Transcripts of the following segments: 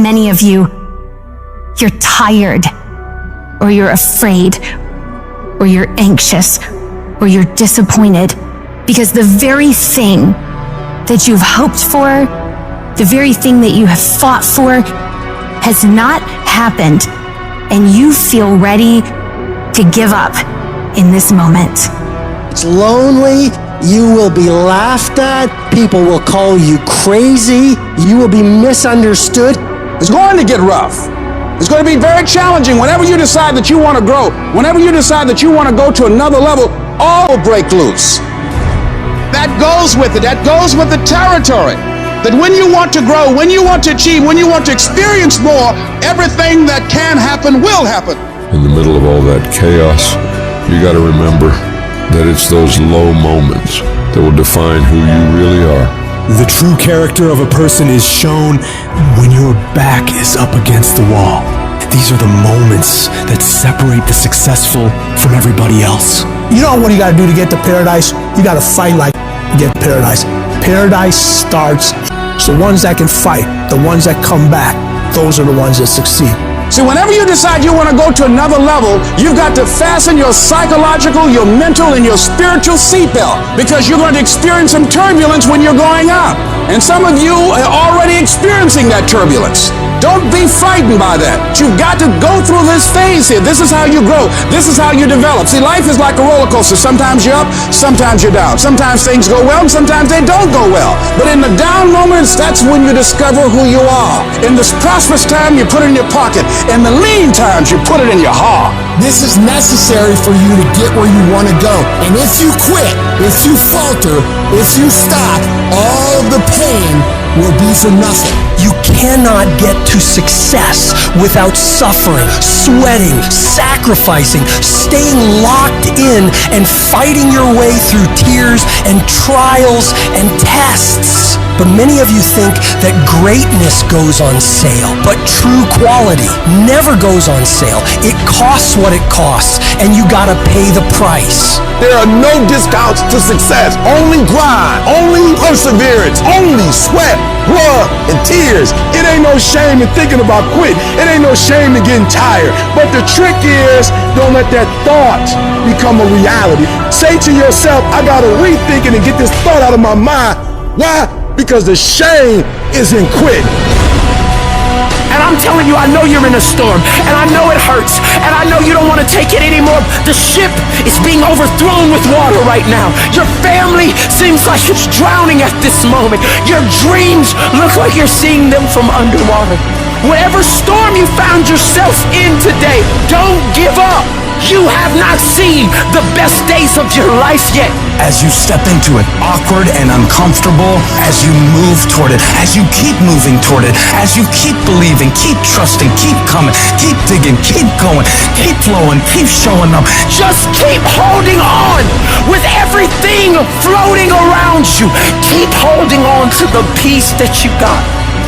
Many of you, you're tired, or you're afraid, or you're anxious, or you're disappointed because the very thing that you've hoped for, the very thing that you have fought for, has not happened, and you feel ready to give up in this moment. It's lonely. You will be laughed at. People will call you crazy. You will be misunderstood. It's going to get rough. It's going to be very challenging. Whenever you decide that you want to grow, whenever you decide that you want to go to another level, all will break loose. That goes with it. That goes with the territory. That when you want to grow, when you want to achieve, when you want to experience more, everything that can happen will happen. In the middle of all that chaos, you got to remember that it's those low moments that will define who you really are. The true character of a person is shown when your back is up against the wall. These are the moments that separate the successful from everybody else. You know what you gotta do to get to paradise? You gotta fight like to get paradise. Paradise starts. So the ones that can fight, the ones that come back, those are the ones that succeed. See, whenever you decide you want to go to another level, you've got to fasten your psychological, your mental, and your spiritual seatbelt, because you're going to experience some turbulence when you're going up. And some of you are already experiencing that turbulence. Don't be frightened by that. You've got to go through this phase here. This is how you grow. This is how you develop. See, life is like a roller coaster. Sometimes you're up, sometimes you're down. Sometimes things go well, and sometimes they don't go well. But in the down moments, that's when you discover who you are. In this prosperous time, you put it in your pocket. In the lean times, you put it in your heart. This is necessary for you to get where you want to go. And if you quit, if you falter, if you stop, all the pain will be for nothing. You cannot get to success without suffering, sweating, sacrificing, staying locked in, and fighting your way through tears and trials and tests. But many of you think that greatness goes on sale, but true quality never goes on sale. It costs what it costs, and you gotta pay the price. There are no discounts to success. Only grind, only perseverance, only sweat, blood, and tears. It ain't no shame in thinking about quit. It ain't no shame in getting tired. But the trick is, don't let that thought become a reality. Say to yourself, I gotta rethink it and get this thought out of my mind. Why? Because the shame is in quit. And I'm telling you, I know you're in a storm, and I know it hurts, and I know you don't want to take it anymore. The ship is being overthrown with water right now. Your family seems like it's drowning at this moment. Your dreams look like you're seeing them from underwater. Whatever storm you found yourself in today, don't give up. You have not seen the best days of your life yet. As you step into it, awkward and uncomfortable, as you move toward it, as you keep moving toward it, as you keep believing, keep trusting, keep coming, keep digging, keep going, keep flowing, keep showing up. Just keep holding on with everything floating around you. Keep holding on to the peace that you got.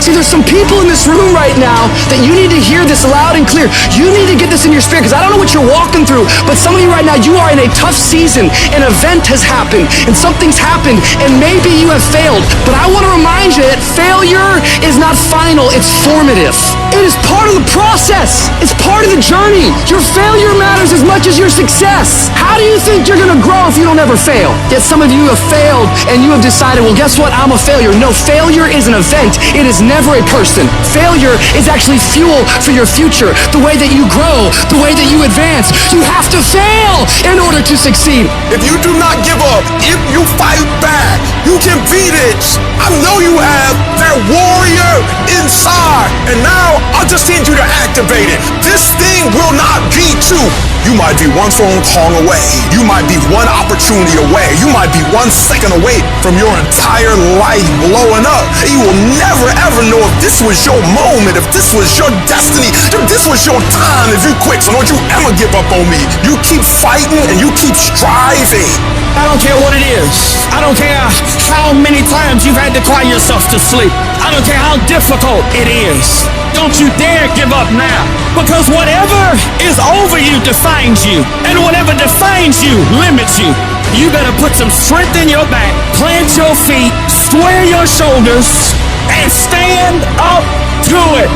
See, there's some people in this room right now that you need to hear this loud and clear. You need to get this in your spirit, because I don't know what you're walking through, but some of you right now, you are in a tough season. An event has happened, and something's happened, and maybe you have failed. But I want to remind you that failure is not final, it's formative. It is part of the process. It's part of the journey. Your failure matters as much as your success. How do you think you're going to grow if you don't ever fail? Yet some of you have failed, and you have decided, well, guess what? I'm a failure. No, failure is an event. It is never a person. Failure is actually fuel for your future. The way that you grow, the way that you advance. You have to fail in order to succeed. If you do not give up, if you fight back, you can beat it. I know you have that warrior inside. And now I just need you to activate it. This thing will not be two. You might be one phone call away. You might be one opportunity away. You might be 1 second away from your entire life blowing up. You will never ever know if this was your moment, if this was your destiny, if this was your time if you quit. So don't you ever give up on me. You keep fighting and you keep striving. I don't care what it is. I don't care how many times you've had to cry yourself to sleep. I don't care how difficult it is. Don't you dare give up now. Because whatever is over you defines you. And whatever defines you limits you. You better put some strength in your back, plant your feet, square your shoulders, and stand up to it.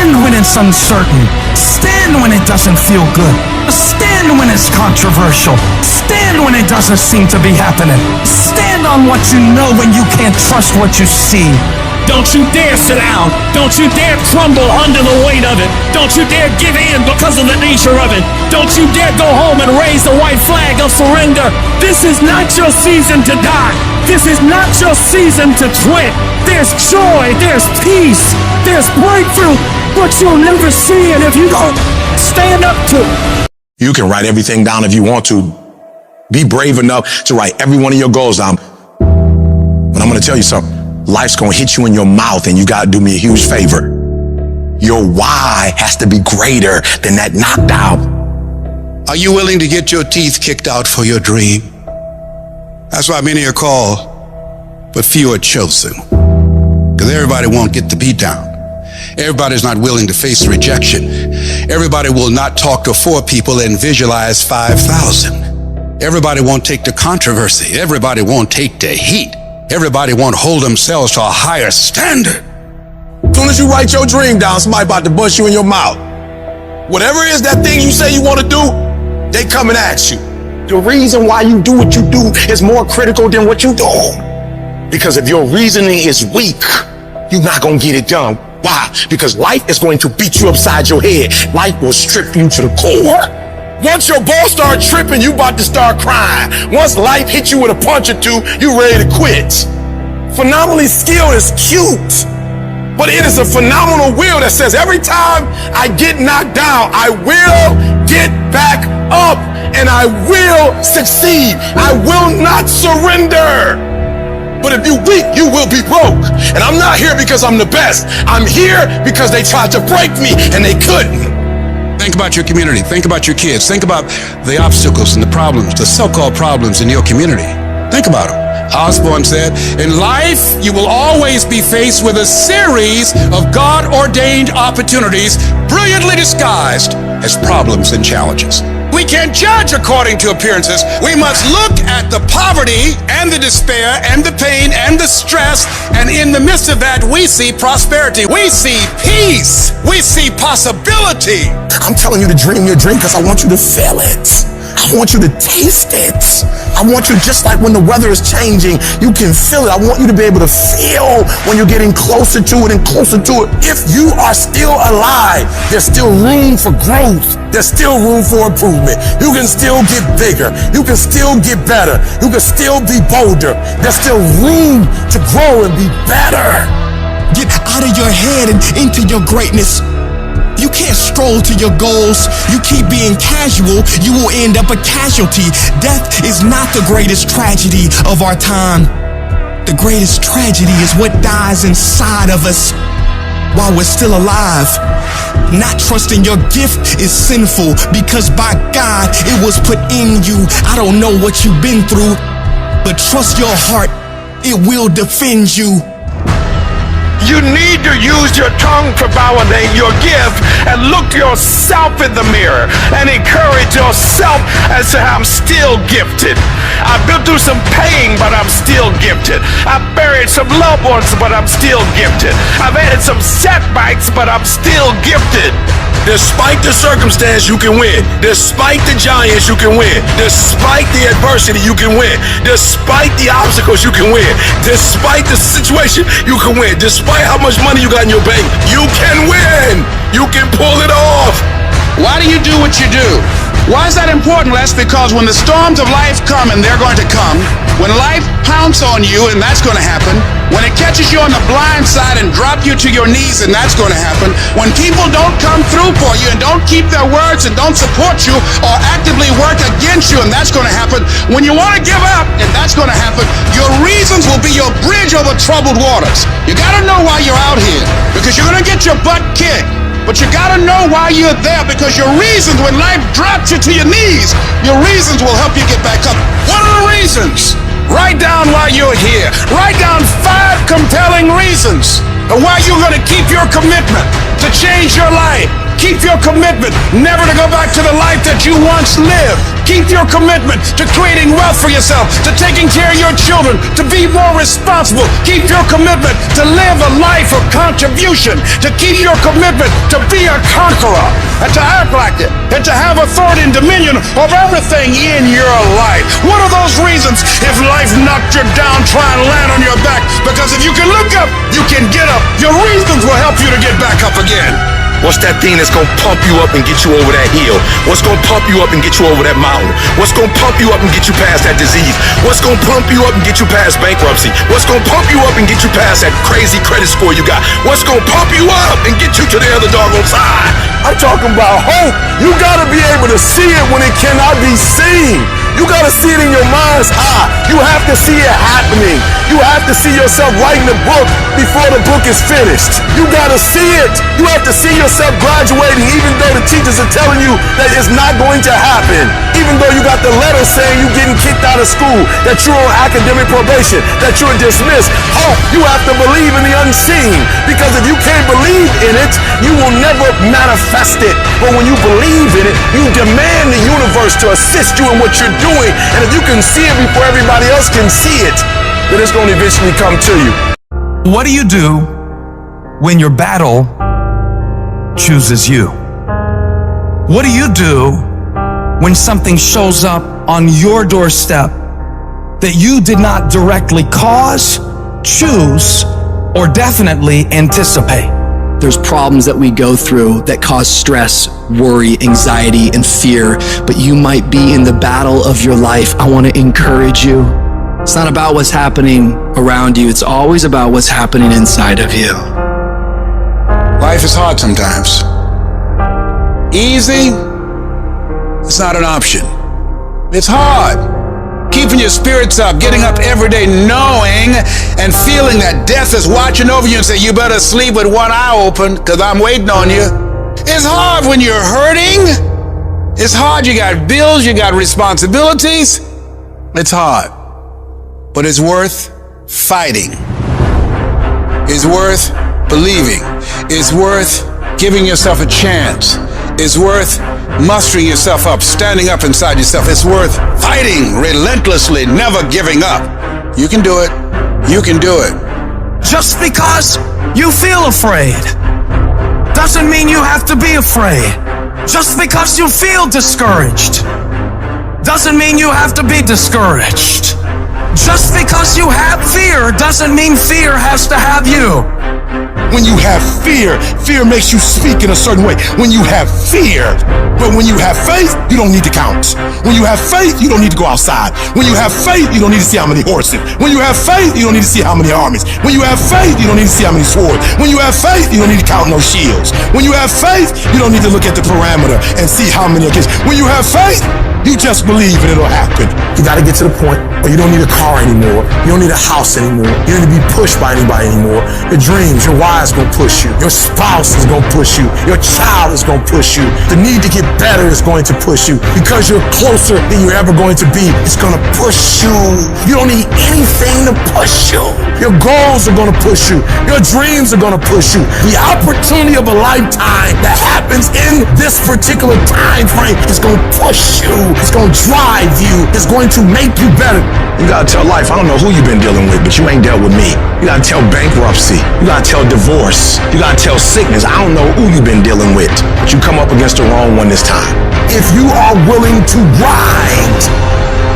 Stand when it's uncertain. Stand when it doesn't feel good. Stand when it's controversial. Stand when it doesn't seem to be happening. Stand on what you know when you can't trust what you see. Don't you dare sit down. Don't you dare crumble under the weight of it. Don't you dare give in because of the nature of it. Don't you dare go home and raise the white flag of surrender. This is not your season to die. This is not your season to quit. There's joy, there's peace, there's breakthrough, but you'll never see it if you don't stand up to it. You can write everything down if you want to. Be brave enough to write every one of your goals down. But I'm going to tell you something. Life's going to hit you in your mouth, and you got to do me a huge favor. Your why has to be greater than that knockdown. Are you willing to get your teeth kicked out for your dream? That's why many are called, but few are chosen. Because everybody won't get the beat down. Everybody's not willing to face rejection. Everybody will not talk to 4 people and visualize 5,000. Everybody won't take the controversy. Everybody won't take the heat. Everybody won't hold themselves to a higher standard. As soon as you write your dream down, somebody about to bust you in your mouth. Whatever it is that thing you say you want to do, they coming at you. The reason why you do what you do is more critical than what you do. Because if your reasoning is weak, you're not going to get it done. Why? Because life is going to beat you upside your head. Life will strip you to the core. Once your ball start tripping, you about to start crying. Once life hits you with a punch or two, you ready to quit. Phenomenally skilled is cute, but it is a phenomenal will that says every time I get knocked down, I will get back up and I will succeed. I will not surrender. But if you're weak, you will be broke. And I'm not here because I'm the best. I'm here because they tried to break me and they couldn't. Think about your community. Think about your kids. Think about the obstacles and the problems, the so-called problems in your community. Think about them. Osborne said, in life, you will always be faced with a series of God-ordained opportunities brilliantly disguised as problems and challenges. We can't judge according to appearances. We must look at the poverty and the despair and the pain and the stress, and in the midst of that, we see prosperity. We see peace. We see possibility. I'm telling you to dream your dream because I want you to feel it. I want you to taste it. I want you, just like when the weather is changing, you can feel it. I want you to be able to feel when you're getting closer to it and closer to it. If you are still alive, there's still room for growth. There's still room for improvement. You can still get bigger. You can still get better. You can still be bolder. There's still room to grow and be better. Get out of your head and into your greatness. You can't stroll to your goals. You keep being casual, you will end up a casualty. Death is not the greatest tragedy of our time. The greatest tragedy is what dies inside of us while we're still alive. Not trusting your gift is sinful because by God it was put in you. I don't know what you've been through, but trust your heart, it will defend you. You need to use your tongue to validate your gift and look yourself in the mirror and encourage yourself and say, I'm still gifted. I've been through some pain, but I'm still gifted. I've buried some loved ones, but I'm still gifted. I've had some setbacks, but I'm still gifted. Despite the circumstance, you can win. Despite the giants, you can win. Despite the adversity, you can win. Despite the obstacles, you can win. Despite the situation, you can win. Despite how much money you got in your bank, you can win. You can pull it off. Why do you do what you do? Why is that important, Les? Because when the storms of life come, and they're going to come, when life pounces on you, and that's going to happen, when it catches you on the blind side and drop you to your knees, and that's going to happen, when people don't come through for you and don't keep their words and don't support you or actively work against you, and that's going to happen, when you want to give up, and that's going to happen, your reasons will be your bridge over troubled waters. You got to know why you're out here, because you're going to get your butt kicked. But you gotta know why you're there, because your reasons, when life drops you to your knees, your reasons will help you get back up. What are the reasons? Write down why you're here. Write down 5 compelling reasons of why you're gonna keep your commitment to to change your life. Keep your commitment never to go back to the life that you once lived. Keep your commitment to creating wealth for yourself, to taking care of your children, to be more responsible. Keep your commitment to live a life of contribution, to keep your commitment to be a conqueror, and to act like it, and to have authority and dominion of everything in your life. What are those reasons if life knocked you down, try and land on your back? Because if you can look up, you can get up. Your reasons will help you to get back up again. What's that thing that's gonna pump you up and get you over that hill? What's gonna pump you up and get you over that mountain? What's gonna pump you up and get you past that disease? What's gonna pump you up and get you past bankruptcy? What's gonna pump you up and get you past that crazy credit score you got? What's gonna pump you up and get you to the other doggone side? I'm talking about hope. You gotta be able to see it when it cannot be seen. You gotta see it in your mind's eye. You have to see it happening. You have to see yourself writing the book before the book is finished. You gotta see it. You have to see yourself graduating even though the teachers are telling you that it's not going to happen. Even though you got the letter saying you're getting kicked out of school, that you're on academic probation, that you're dismissed. Hope, you have to believe in the unseen. Because if you can't believe in it, you will never manifest it. But when you believe in it, you demand the universe to assist you in what you're doing. And if you can see it before everybody else can see it, then it's going to eventually come to you. What do you do when your battle chooses you? What do you do when something shows up on your doorstep that you did not directly cause, choose, or definitely anticipate? There's problems that we go through that cause stress, worry, anxiety, and fear, but you might be in the battle of your life. I want to encourage you. It's not about what's happening around you. It's always about what's happening inside of you. Life is hard sometimes. Easy, it's not an option. It's hard. Keeping your spirits up, getting up every day knowing and feeling that death is watching over you and say, you better sleep with one eye open because I'm waiting on you. It's hard when you're hurting. It's hard. You got bills, you got responsibilities. It's hard. But it's worth fighting. It's worth believing. It's worth giving yourself a chance. It's worth mustering yourself up, standing up inside yourself. It's worth fighting relentlessly, never giving up. You can do it. You can do it. Just because you feel afraid doesn't mean you have to be afraid. Just because you feel discouraged doesn't mean you have to be discouraged. Just because you have fear doesn't mean fear has to have you. When you have fear, fear makes you speak in a certain way. When you have fear, but when you have faith, you don't need to count. When you have faith, you don't need to go outside. When you have faith, you don't need to see how many horses. When you have faith, you don't need to see how many armies. When you have faith, you don't need to see how many swords. When you have faith, you don't need to count no shields. When you have faith, you don't need to look at the parameter and see how many against. When you have faith, you just believe and it'll happen. You got to get to the point where you don't need a car anymore. You don't need a house anymore. You don't need to be pushed by anybody anymore. Your dreams, your wives going to push you. Your spouse is going to push you. Your child is going to push you. The need to get better is going to push you. Because you're closer than you're ever going to be, it's going to push you. You don't need anything to push you. Your goals are going to push you. Your dreams are going to push you. The opportunity of a lifetime that happens in this particular time frame is going to push you. It's going to drive you. It's going to make you better. You gotta tell life, I don't know who you've been dealing with, but you ain't dealt with me. You gotta tell bankruptcy. You gotta tell divorce. You gotta tell sickness. I don't know who you've been dealing with, but you come up against the wrong one this time. If you are willing to grind,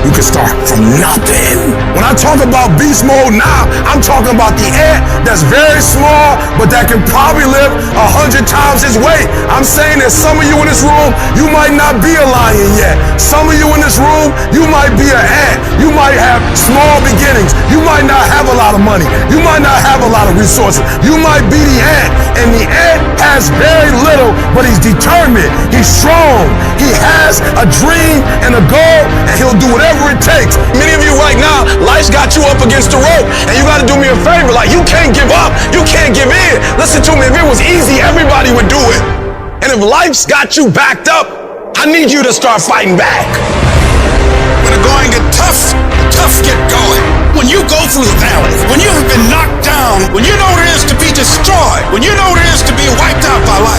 you can start from nothing. When I talk about beast mode now, I'm talking about the ant that's very small, but that can probably live 100 times his weight. I'm saying that some of you in this room, you might not be a lion yet. Some of you in this room, you might be an ant. You might have small beginnings. You might not have a lot of money. You might not have a lot of resources. You might be the ant, and the ant has very little, but he's determined. He's strong. He has a dream and a goal, and he'll do whatever it takes. Many of you right now, life's got you up against the rope, and you got to do me a favor. Like, you can't give up. You can't give in. Listen to me. If it was easy, everybody would do it. And if life's got you backed up, I need you to start fighting back. When the going get tough, tough get going. When you go through the valley, when you have been knocked down, when you know what it is to be destroyed, when you know what it is to be wiped out by life,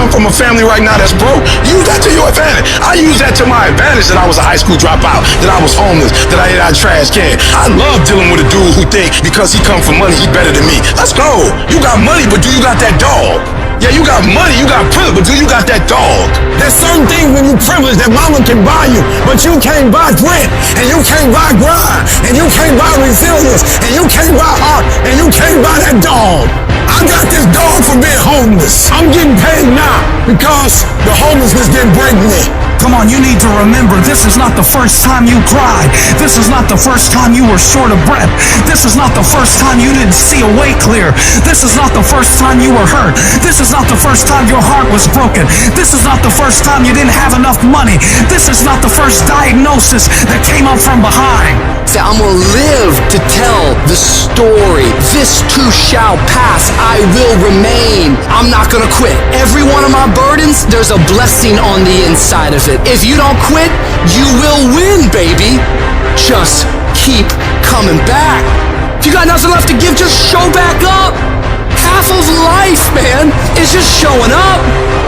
come from a family right now that's broke, use that to your advantage. I use that to my advantage that I was a high school dropout, that I was homeless, that I ate out of trash can. I love dealing with a dude who think because he come from money, he better than me. Let's go. You got money, but do you got that dog? Yeah, you got money, you got privilege, but do you got that dog? There's certain things when you privilege that mama can buy you, but you can't buy grit, and you can't buy grind, and you can't buy resilience, and you can't buy heart, and you can't buy that dog. I got this dog for being homeless. I'm getting paid now because the homelessness didn't break me. Come on, you need to remember, this is not the first time you cried. This is not the first time you were short of breath. This is not the first time you didn't see a way clear. This is not the first time you were hurt. This is not the first time your heart was broken. This is not the first time you didn't have enough money. This is not the first diagnosis that came up from behind. Say, I'm gonna live to tell the story. This too shall pass. I will remain. I'm not gonna quit. Every one of my burdens, there's a blessing on the inside of it. If you don't quit, you will win, baby. Just keep coming back. If you got nothing left to give, just show back up. Half of life, man, is just showing up.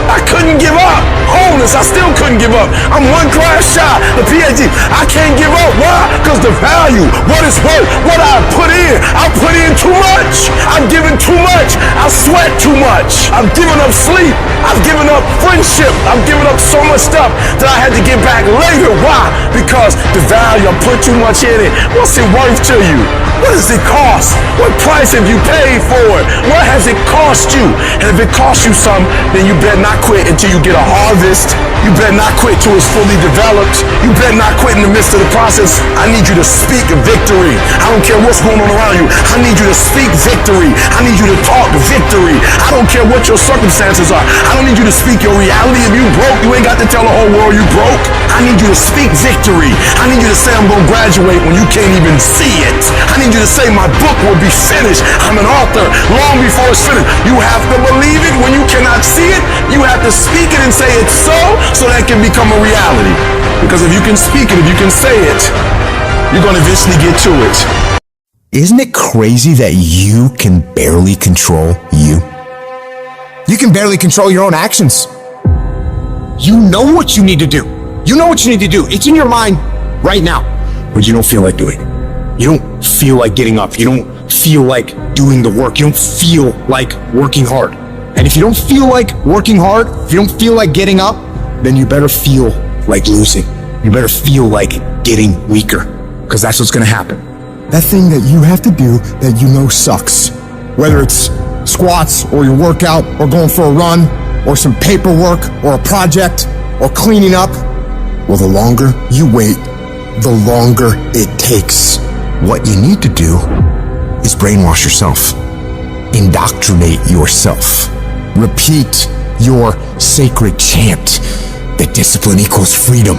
I couldn't give up. Homeless, I still couldn't give up. I'm one class shy, the PhD. I can't give up. Why? Because the value, what it's worth, what I put in too much. I've given too much. I sweat too much. I've given up sleep. I've given up friendship. I've given up so much stuff that I had to get back later. Why? Because the value, I put too much in it. What's it worth to you? What does it cost? What price have you paid for it? What has it cost you? And if it costs you something, then you better not quit until you get a harvest. You better not quit till it's fully developed. You better not quit in the midst of the process. I need you to speak victory. I don't care what's going on around you. I need you to speak victory. I need you to talk victory. I don't care what your circumstances are. I don't need you to speak your reality. If you broke, you ain't got to tell the whole world you broke. I need you to speak victory. I need you to say I'm going to graduate when you can't even see it. I need you to say my book will be finished. I'm an author long before it's finished. You have to believe it when you cannot see it. You have to speak it and say it's so that can become a reality. Because if you can speak it, if you can say it, you're going to eventually get to it. Isn't it crazy that you can barely control you? You can barely control your own actions. You know what you need to do. You know what you need to do. It's in your mind right now, but you don't feel like doing it. You don't feel like getting up. You don't feel like doing the work. You don't feel like working hard. And if you don't feel like working hard, if you don't feel like getting up, then you better feel like losing. You better feel like getting weaker, because that's what's going to happen. That thing that you have to do that you know sucks, whether it's squats or your workout or going for a run or some paperwork or a project or cleaning up, well, the longer you wait, the longer it takes. What you need to do is brainwash yourself, indoctrinate yourself, repeat your sacred chant that discipline equals freedom.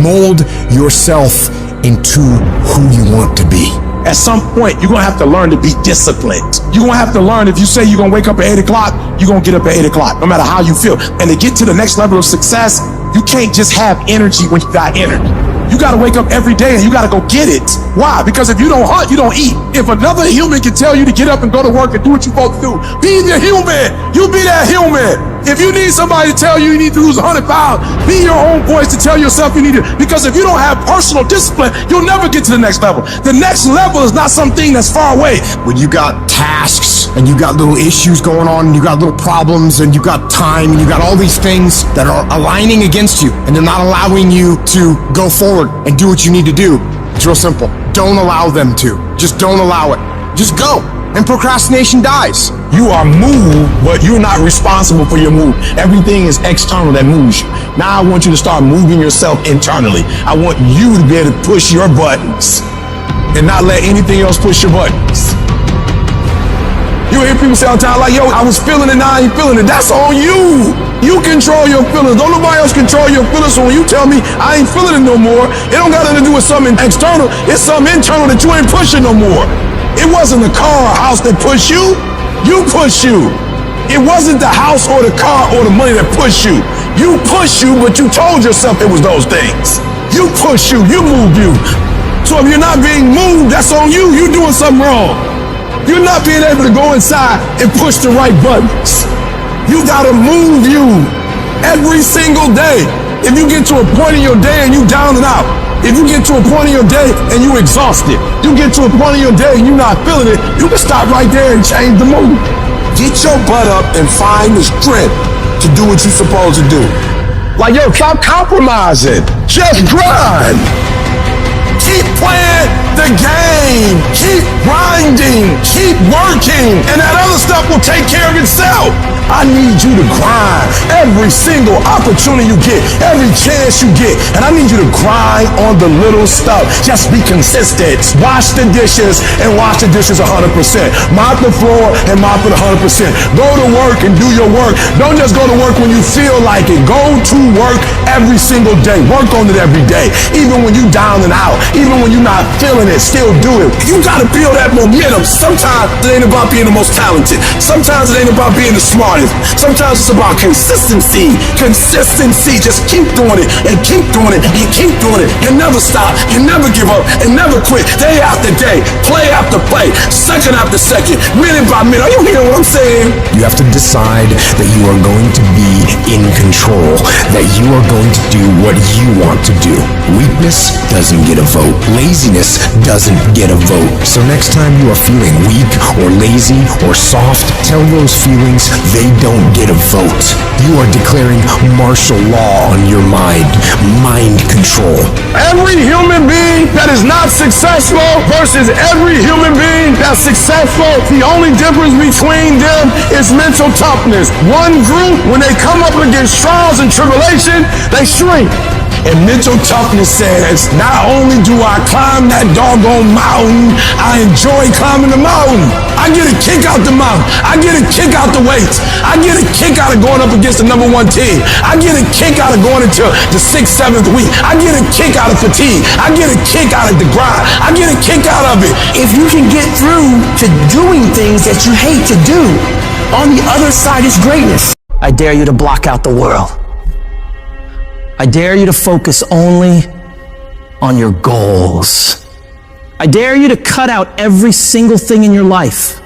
Mold yourself into who you want to be. At some point, you're going to have to learn to be disciplined. You're going to have to learn, if you say you're going to wake up at 8 o'clock, you're going to get up at 8 o'clock, no matter how you feel. And to get to the next level of success, you can't just have energy when you got energy. You got to wake up every day and you got to go get it. Why? Because if you don't hunt, you don't eat. If another human can tell you to get up and go to work and do what you're supposed to do, be the human. You be that human. If you need somebody to tell you need to lose 100 pounds, be your own voice to tell yourself you need to. Because if you don't have personal discipline, you'll never get to the next level. The next level is not something that's far away. When you got tasks and you got little issues going on and you got little problems and you got time and you got all these things that are aligning against you and they're not allowing you to go forward and do what you need to do, it's real simple. Don't allow them to. Just don't allow it. Just go. And procrastination dies. You are moved, but you're not responsible for your move. Everything is external that moves you. Now I want you to start moving yourself internally. I want you to be able to push your buttons and not let anything else push your buttons. You hear people say all the time, like, yo, I was feeling it, now I ain't feeling it. That's on you. You control your feelings. Don't nobody else control your feelings. So when you tell me I ain't feeling it no more, it don't got nothing to do with something external. It's something internal that you ain't pushing no more. It wasn't the car or house that pushed you. You push you. It wasn't the house or the car or the money that pushed you. You push you, but you told yourself it was those things. You push you. You moved you. So if you're not being moved, that's on you. You're doing something wrong. You're not being able to go inside and push the right buttons. You gotta move you every single day. If you get to a point in your day and you down and out, if you get to a point in your day and you exhausted, you get to a point in your day and you're not feeling it, you can stop right there and change the mood. Get your butt up and find the strength to do what you're supposed to do. Like, yo, stop compromising. Just grind. Keep playing the game. Keep grinding. Keep working. And that other stuff will take care of itself. I need you to grind every single opportunity you get, every chance you get. And I need you to grind on the little stuff. Just be consistent. Wash the dishes and wash the dishes 100%. Mop the floor and mop it 100%. Go to work and do your work. Don't just go to work when you feel like it. Go to work every single day. Work on it every day. Even when you down and out, even when you're not feeling it, still do it. You gotta feel that momentum. Sometimes it ain't about being the most talented. Sometimes it ain't about being the smartest. Sometimes it's about consistency. Consistency. Just keep doing it and keep doing it and keep doing it. And never stop and never give up and never quit. Day after day, play after play, second after second, minute by minute. Are you hearing what I'm saying? You have to decide that you are going to be in control, that you are going to do what you want to do. Weakness doesn't get a vote. Laziness doesn't get a vote. So next time you are feeling weak or lazy or soft, tell those feelings they don't get a vote. You are declaring martial law on your mind. Mind control. Every human being that is not successful versus every human being that's successful, the only difference between them is mental toughness. One group, when they come up against trials and tribulation, they shrink. And mental toughness says, not only do I climb that doggone mountain, I enjoy climbing the mountain. I get a kick out the mountain. I get a kick out the weights. I get a kick out of going up against the number one team. I get a kick out of going into the 6th, 7th week. I get a kick out of fatigue. I get a kick out of the grind. I get a kick out of it. If you can get through to doing things that you hate to do, on the other side is greatness. I dare you to block out the world. I dare you to focus only on your goals. I dare you to cut out every single thing in your life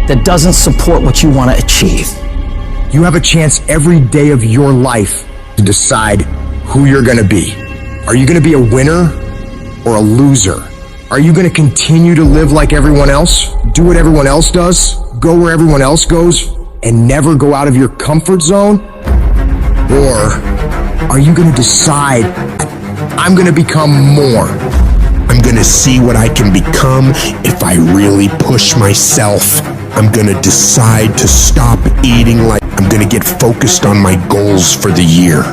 that doesn't support what you want to achieve. You have a chance every day of your life to decide who you're going to be. Are you going to be a winner or a loser? Are you going to continue to live like everyone else? Do what everyone else does? Go where everyone else goes? And never go out of your comfort zone? Or are you going to decide, I'm going to become more? I'm going to see what I can become if I really push myself. I'm going to decide to stop eating like I'm going to get focused on my goals for the year.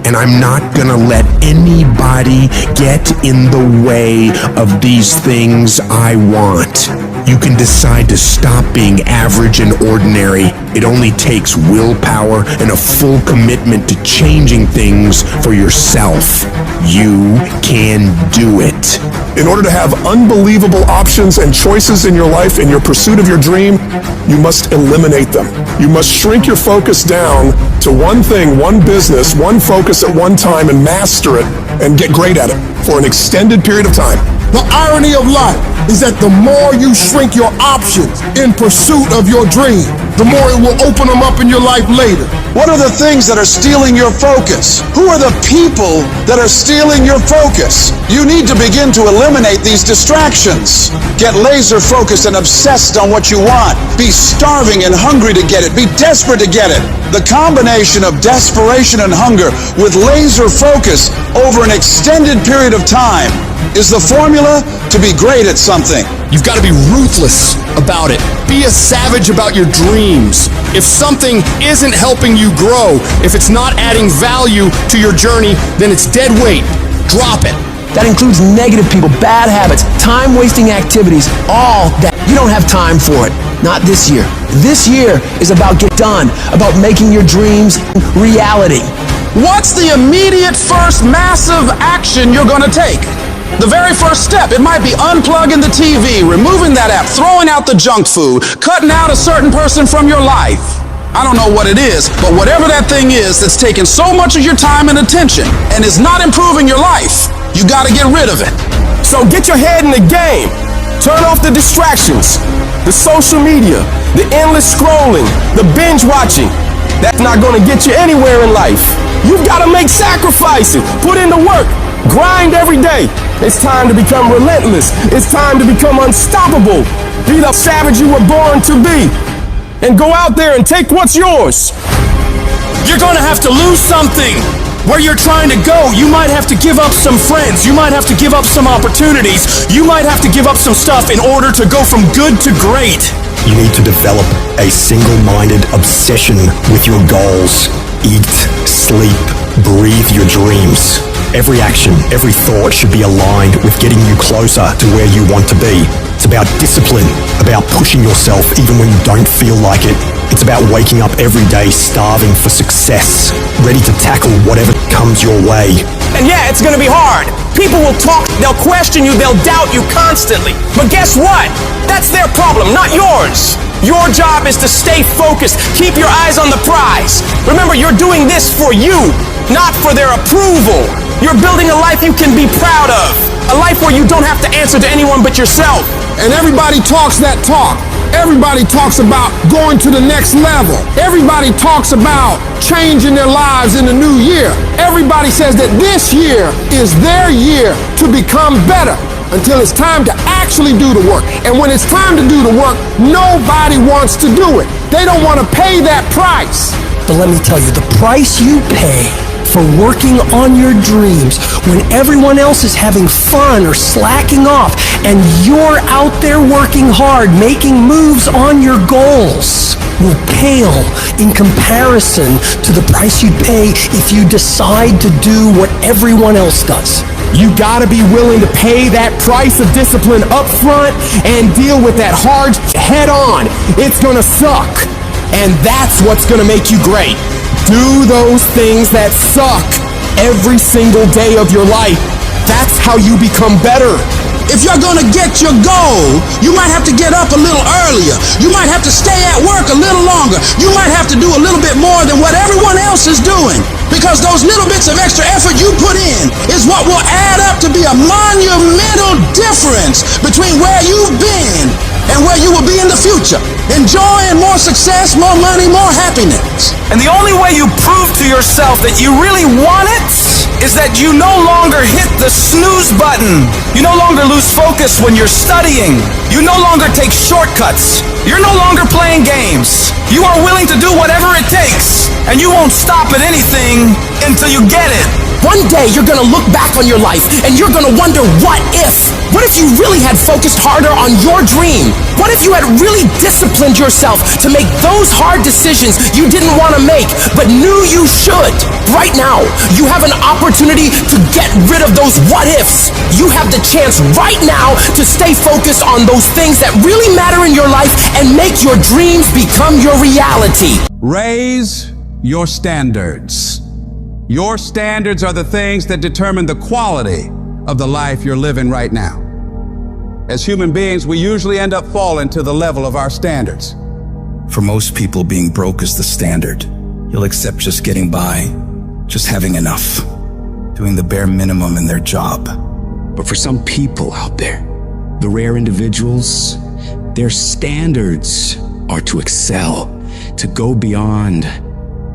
And I'm not going to let anybody get in the way of these things I want. You can decide to stop being average and ordinary. It only takes willpower and a full commitment to changing things for yourself. You can do it. In order to have unbelievable options and choices in your life, in your pursuit of your dream, you must eliminate them. You must shrink your focus down to one thing, one business, one focus at one time, and master it and get great at it for an extended period of time. The irony of life is that the more you shrink your options in pursuit of your dream, the more it will open them up in your life later. What are the things that are stealing your focus? Who are the people that are stealing your focus? You need to begin to eliminate these distractions. Get laser focused and obsessed on what you want. Be starving and hungry to get it. Be desperate to get it. The combination of desperation and hunger with laser focus over an extended period of time is the formula to be great at something. You've got to be ruthless about it. Be a savage about your dreams. If something isn't helping you grow, if it's not adding value to your journey, then it's dead weight. Drop it. That includes negative people, bad habits, time-wasting activities, all that. You don't have time for it. Not this year. This year is about get done, about making your dreams reality. What's the immediate first massive action you're going to take? The very first step, it might be unplugging the TV, removing that app, throwing out the junk food, cutting out a certain person from your life. I don't know what it is, but whatever that thing is that's taking so much of your time and attention and is not improving your life, you got to get rid of it. So get your head in the game. Turn off the distractions, the social media, the endless scrolling, the binge watching. That's not going to get you anywhere in life. You've got to make sacrifices, put in the work, grind every day. It's time to become relentless. It's time to become unstoppable. Be the savage you were born to be. And go out there and take what's yours. You're going to have to lose something. Where you're trying to go, you might have to give up some friends. You might have to give up some opportunities. You might have to give up some stuff in order to go from good to great. You need to develop a single-minded obsession with your goals. Eat, sleep, breathe your dreams. Every action, every thought should be aligned with getting you closer to where you want to be. It's about discipline, about pushing yourself even when you don't feel like it. It's about waking up every day starving for success, ready to tackle whatever comes your way. And yeah, it's gonna be hard. People will talk, they'll question you, they'll doubt you constantly. But guess what? That's their problem, not yours. Your job is to stay focused. Keep your eyes on the prize. Remember, you're doing this for you, not for their approval. You're building a life you can be proud of. A life where you don't have to answer to anyone but yourself. And everybody talks that talk. Everybody talks about going to the next level. Everybody talks about changing their lives in the new year. Everybody says that this year is their year to become better until it's time to actually do the work. And when it's time to do the work, nobody wants to do it. They don't want to pay that price. But let me tell you, the price you pay for working on your dreams when everyone else is having fun or slacking off and you're out there working hard, making moves on your goals, will pale in comparison to the price you'd pay if you decide to do what everyone else does. You gotta be willing to pay that price of discipline up front and deal with that hard head on. It's gonna suck. And that's what's gonna make you great. Do those things that suck every single day of your life. That's how you become better. If you're gonna get your goal, you might have to get up a little earlier. You might have to stay at work a little longer. You might have to do a little bit more than what everyone else is doing. Because those little bits of extra effort you put in is what will add up to be a monumental difference between where you've been and where you will be in the future. Enjoying more success, more money, more happiness. And the only way you prove to yourself that you really want it is that you no longer hit the snooze button. You no longer lose focus when you're studying. You no longer take shortcuts. You're no longer playing games. You are willing to do whatever it takes, and you won't stop at anything until you get it. One day you're gonna look back on your life and you're gonna wonder, what if? What if you really had focused harder on your dream? What if you had really disciplined yourself to make those hard decisions you didn't want to make but knew you should? Right now, you have an opportunity to get rid of those what ifs. You have the chance right now to stay focused on those things that really matter in your life and make your dreams become your reality. Raise your standards. Your standards are the things that determine the quality of the life you're living right now. As human beings, we usually end up falling to the level of our standards. For most people, being broke is the standard. You'll accept just getting by, just having enough, doing the bare minimum in their job. But for some people out there, the rare individuals, their standards are to excel, to go beyond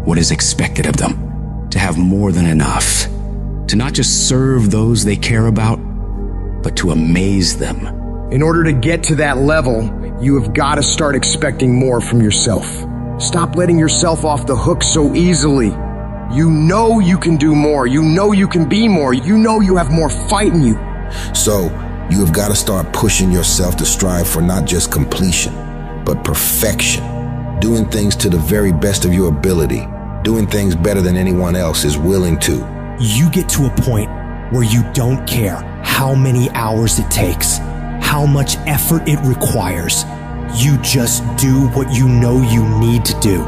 what is expected of them, to have more than enough, to not just serve those they care about, but to amaze them. In order to get to that level, you have got to start expecting more from yourself. Stop letting yourself off the hook so easily. You know you can do more. You know you can be more. You know you have more fight in you. So, you have got to start pushing yourself to strive for not just completion, but perfection. Doing things to the very best of your ability. Doing things better than anyone else is willing to. You get to a point where you don't care how many hours it takes, how much effort it requires. You just do what you know you need to do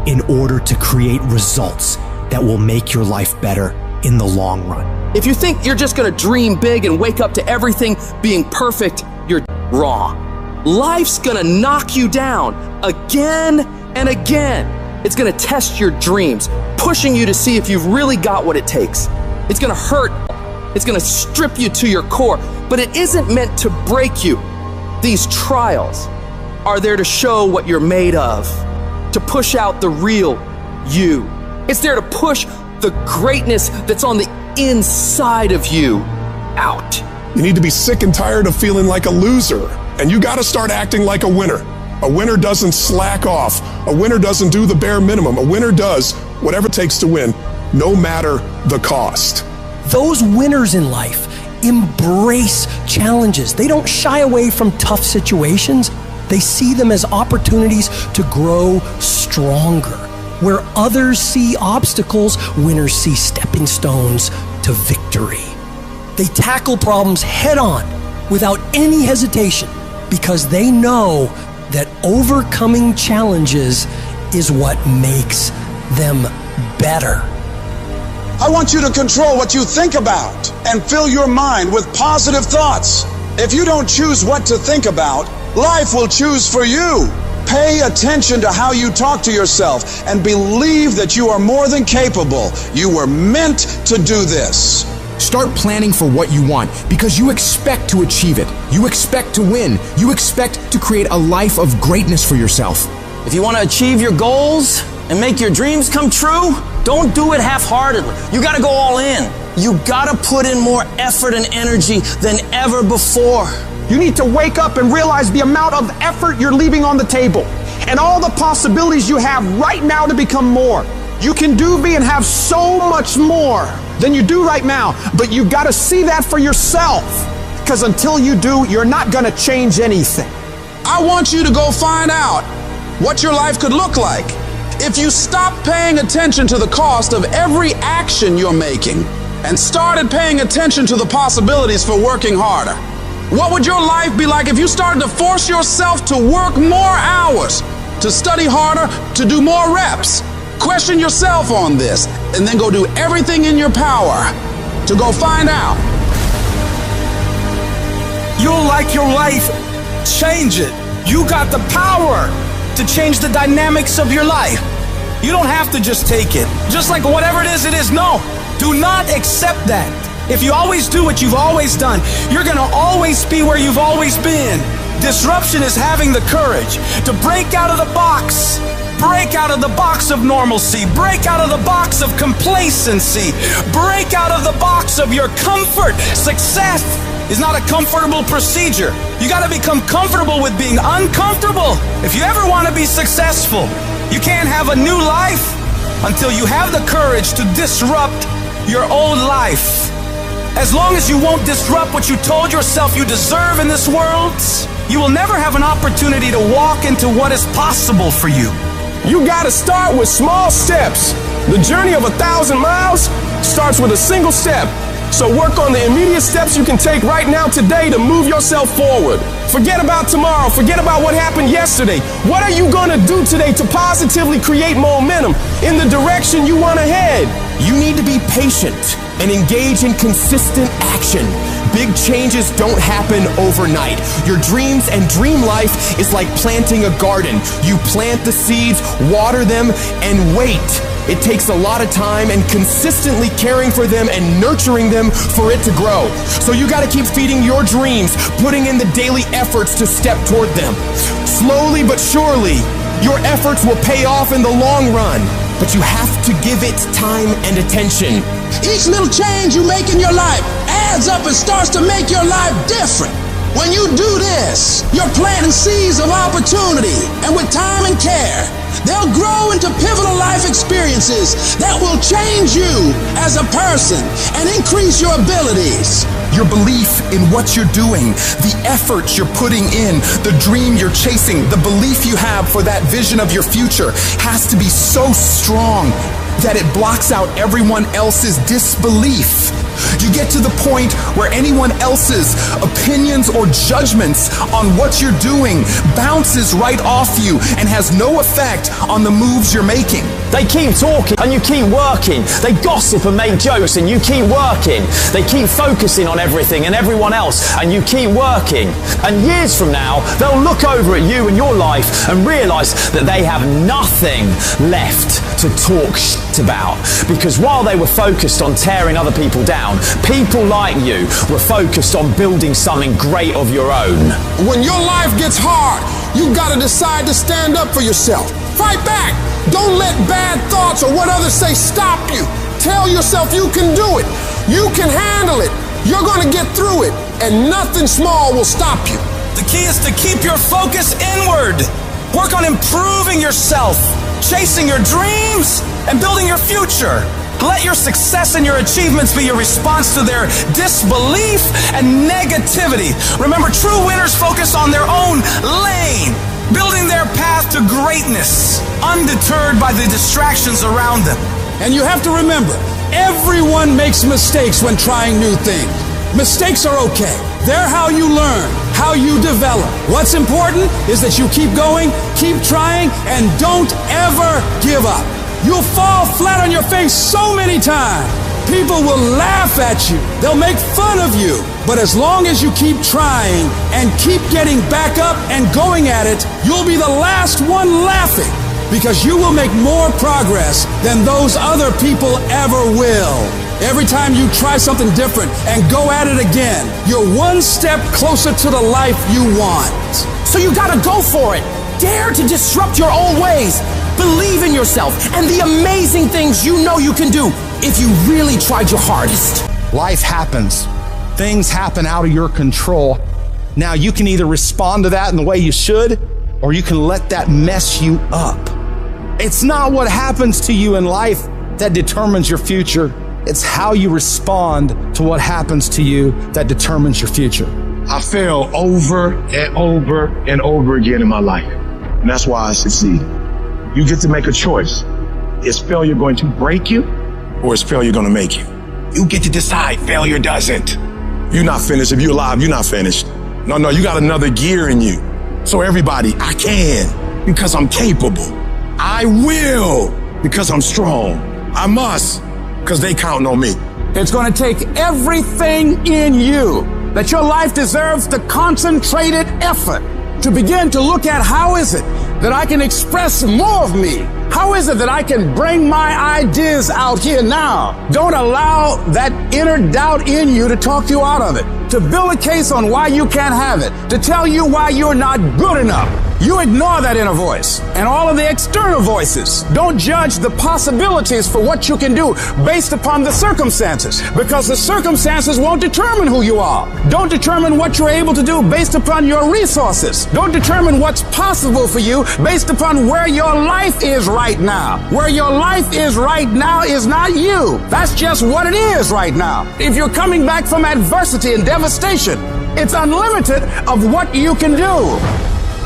in order to create results that will make your life better in the long run. If you think you're just gonna dream big and wake up to everything being perfect, you're wrong. Life's gonna knock you down again and again. It's gonna test your dreams, pushing you to see if you've really got what it takes. It's gonna hurt. It's gonna strip you to your core, but it isn't meant to break you. These trials are there to show what you're made of, to push out the real you. It's there to push the greatness that's on the inside of you out. You need to be sick and tired of feeling like a loser, and you got to start acting like a winner. A winner doesn't slack off. A winner doesn't do the bare minimum. A winner does whatever it takes to win, no matter the cost. Those winners in life embrace challenges. They don't shy away from tough situations. They see them as opportunities to grow stronger. Where others see obstacles, winners see stepping stones to victory. They tackle problems head on without any hesitation because they know that overcoming challenges is what makes them better. I want you to control what you think about and fill your mind with positive thoughts. If you don't choose what to think about, life will choose for you. Pay attention to how you talk to yourself and believe that you are more than capable. You were meant to do this. Start planning for what you want because you expect to achieve it. You expect to win. You expect to create a life of greatness for yourself. If you want to achieve your goals and make your dreams come true, don't do it half-heartedly. You got to go all in. You got to put in more effort and energy than ever before. You need to wake up and realize the amount of effort you're leaving on the table and all the possibilities you have right now to become more. You can do, be, and have so much more than you do right now, but you got to see that for yourself, because until you do, you're not going to change anything. I want you to go find out what your life could look like if you stopped paying attention to the cost of every action you're making and started paying attention to the possibilities for working harder. What would your life be like if you started to force yourself to work more hours, to study harder, to do more reps? Question yourself on this, and then go do everything in your power to go find out. You'll like your life. Change it. You got the power to change the dynamics of your life. You don't have to just take it. Just like whatever it is. No, do not accept that. If you always do what you've always done, you're going to always be where you've always been. Disruption is having the courage to break out of the box. Break out of the box of normalcy. Break out of the box of complacency. Break out of the box of your comfort. Success is not a comfortable procedure. You got to become comfortable with being uncomfortable. If you ever want to be successful, you can't have a new life until you have the courage to disrupt your old life. As long as you won't disrupt what you told yourself you deserve in this world, you will never have an opportunity to walk into what is possible for you. You gotta start with small steps. The journey of 1,000 miles starts with a single step. So work on the immediate steps you can take right now today to move yourself forward. Forget about tomorrow. Forget about what happened yesterday. What are you gonna do today to positively create momentum in the direction you wanna head? You need to be patient and engage in consistent action. Big changes don't happen overnight. Your dreams and dream life is like planting a garden. You plant the seeds, water them, and wait. It takes a lot of time and consistently caring for them and nurturing them for it to grow. So you gotta keep feeding your dreams, putting in the daily efforts to step toward them. Slowly but surely, your efforts will pay off in the long run, but you have to give it time and attention. Each little change you make in your life adds up and starts to make your life different. When you do this, you're planting seeds of opportunity, and with time and care, they'll grow into pivotal life experiences that will change you as a person and increase your abilities. Your belief in what you're doing, the effort you're putting in, the dream you're chasing, the belief you have for that vision of your future has to be so strong that it blocks out everyone else's disbelief. You get to the point where anyone else's opinions or judgments on what you're doing bounces right off you and has no effect on the moves you're making. They keep talking and you keep working. They gossip and make jokes and you keep working. They keep focusing on everything and everyone else and you keep working. And years from now, they'll look over at you and your life and realize that they have nothing left to talk about. Because while they were focused on tearing other people down, around, people like you, were focused on building something great of your own. When your life gets hard, you gotta decide to stand up for yourself. Fight back. Don't let bad thoughts or what others say stop you. Tell yourself you can do it. You can handle it. You're gonna get through it, and nothing small will stop you. The key is to keep your focus inward. Work on improving yourself, chasing your dreams, and building your future. Let your success and your achievements be your response to their disbelief and negativity. Remember, true winners focus on their own lane, building their path to greatness, undeterred by the distractions around them. And you have to remember, everyone makes mistakes when trying new things. Mistakes are okay. They're how you learn, how you develop. What's important is that you keep going, keep trying, and don't ever give up. You'll fall flat on your face so many times. People will laugh at you. They'll make fun of you. But as long as you keep trying and keep getting back up and going at it, you'll be the last one laughing, because you will make more progress than those other people ever will. Every time you try something different and go at it again, you're one step closer to the life you want. So you gotta go for it. Dare to disrupt your old ways. Believe in yourself and the amazing things you know you can do if you really tried your hardest. Life happens. Things happen out of your control. Now you can either respond to that in the way you should, or you can let that mess you up. It's not what happens to you in life that determines your future. It's how you respond to what happens to you that determines your future. I fail over and over and over again in my life. And that's why I succeed. You get to make a choice. Is failure going to break you, or is failure going to make you? You get to decide. Failure doesn't. You're not finished. If you're alive, you're not finished. No, you got another gear in you. So everybody, I can because I'm capable. I will because I'm strong. I must because they counting on me. It's going to take everything in you that your life deserves the concentrated effort to begin to look at how is it that I can express more of me? How is it that I can bring my ideas out here now? Don't allow that inner doubt in you to talk you out of it, to build a case on why you can't have it, to tell you why you're not good enough. You ignore that inner voice and all of the external voices. Don't judge the possibilities for what you can do based upon the circumstances, because the circumstances won't determine who you are. Don't determine what you're able to do based upon your resources. Don't determine what's possible for you based upon where your life is right now. Where your life is right now is not you. That's just what it is right now. If you're coming back from adversity and devastation, it's unlimited of what you can do.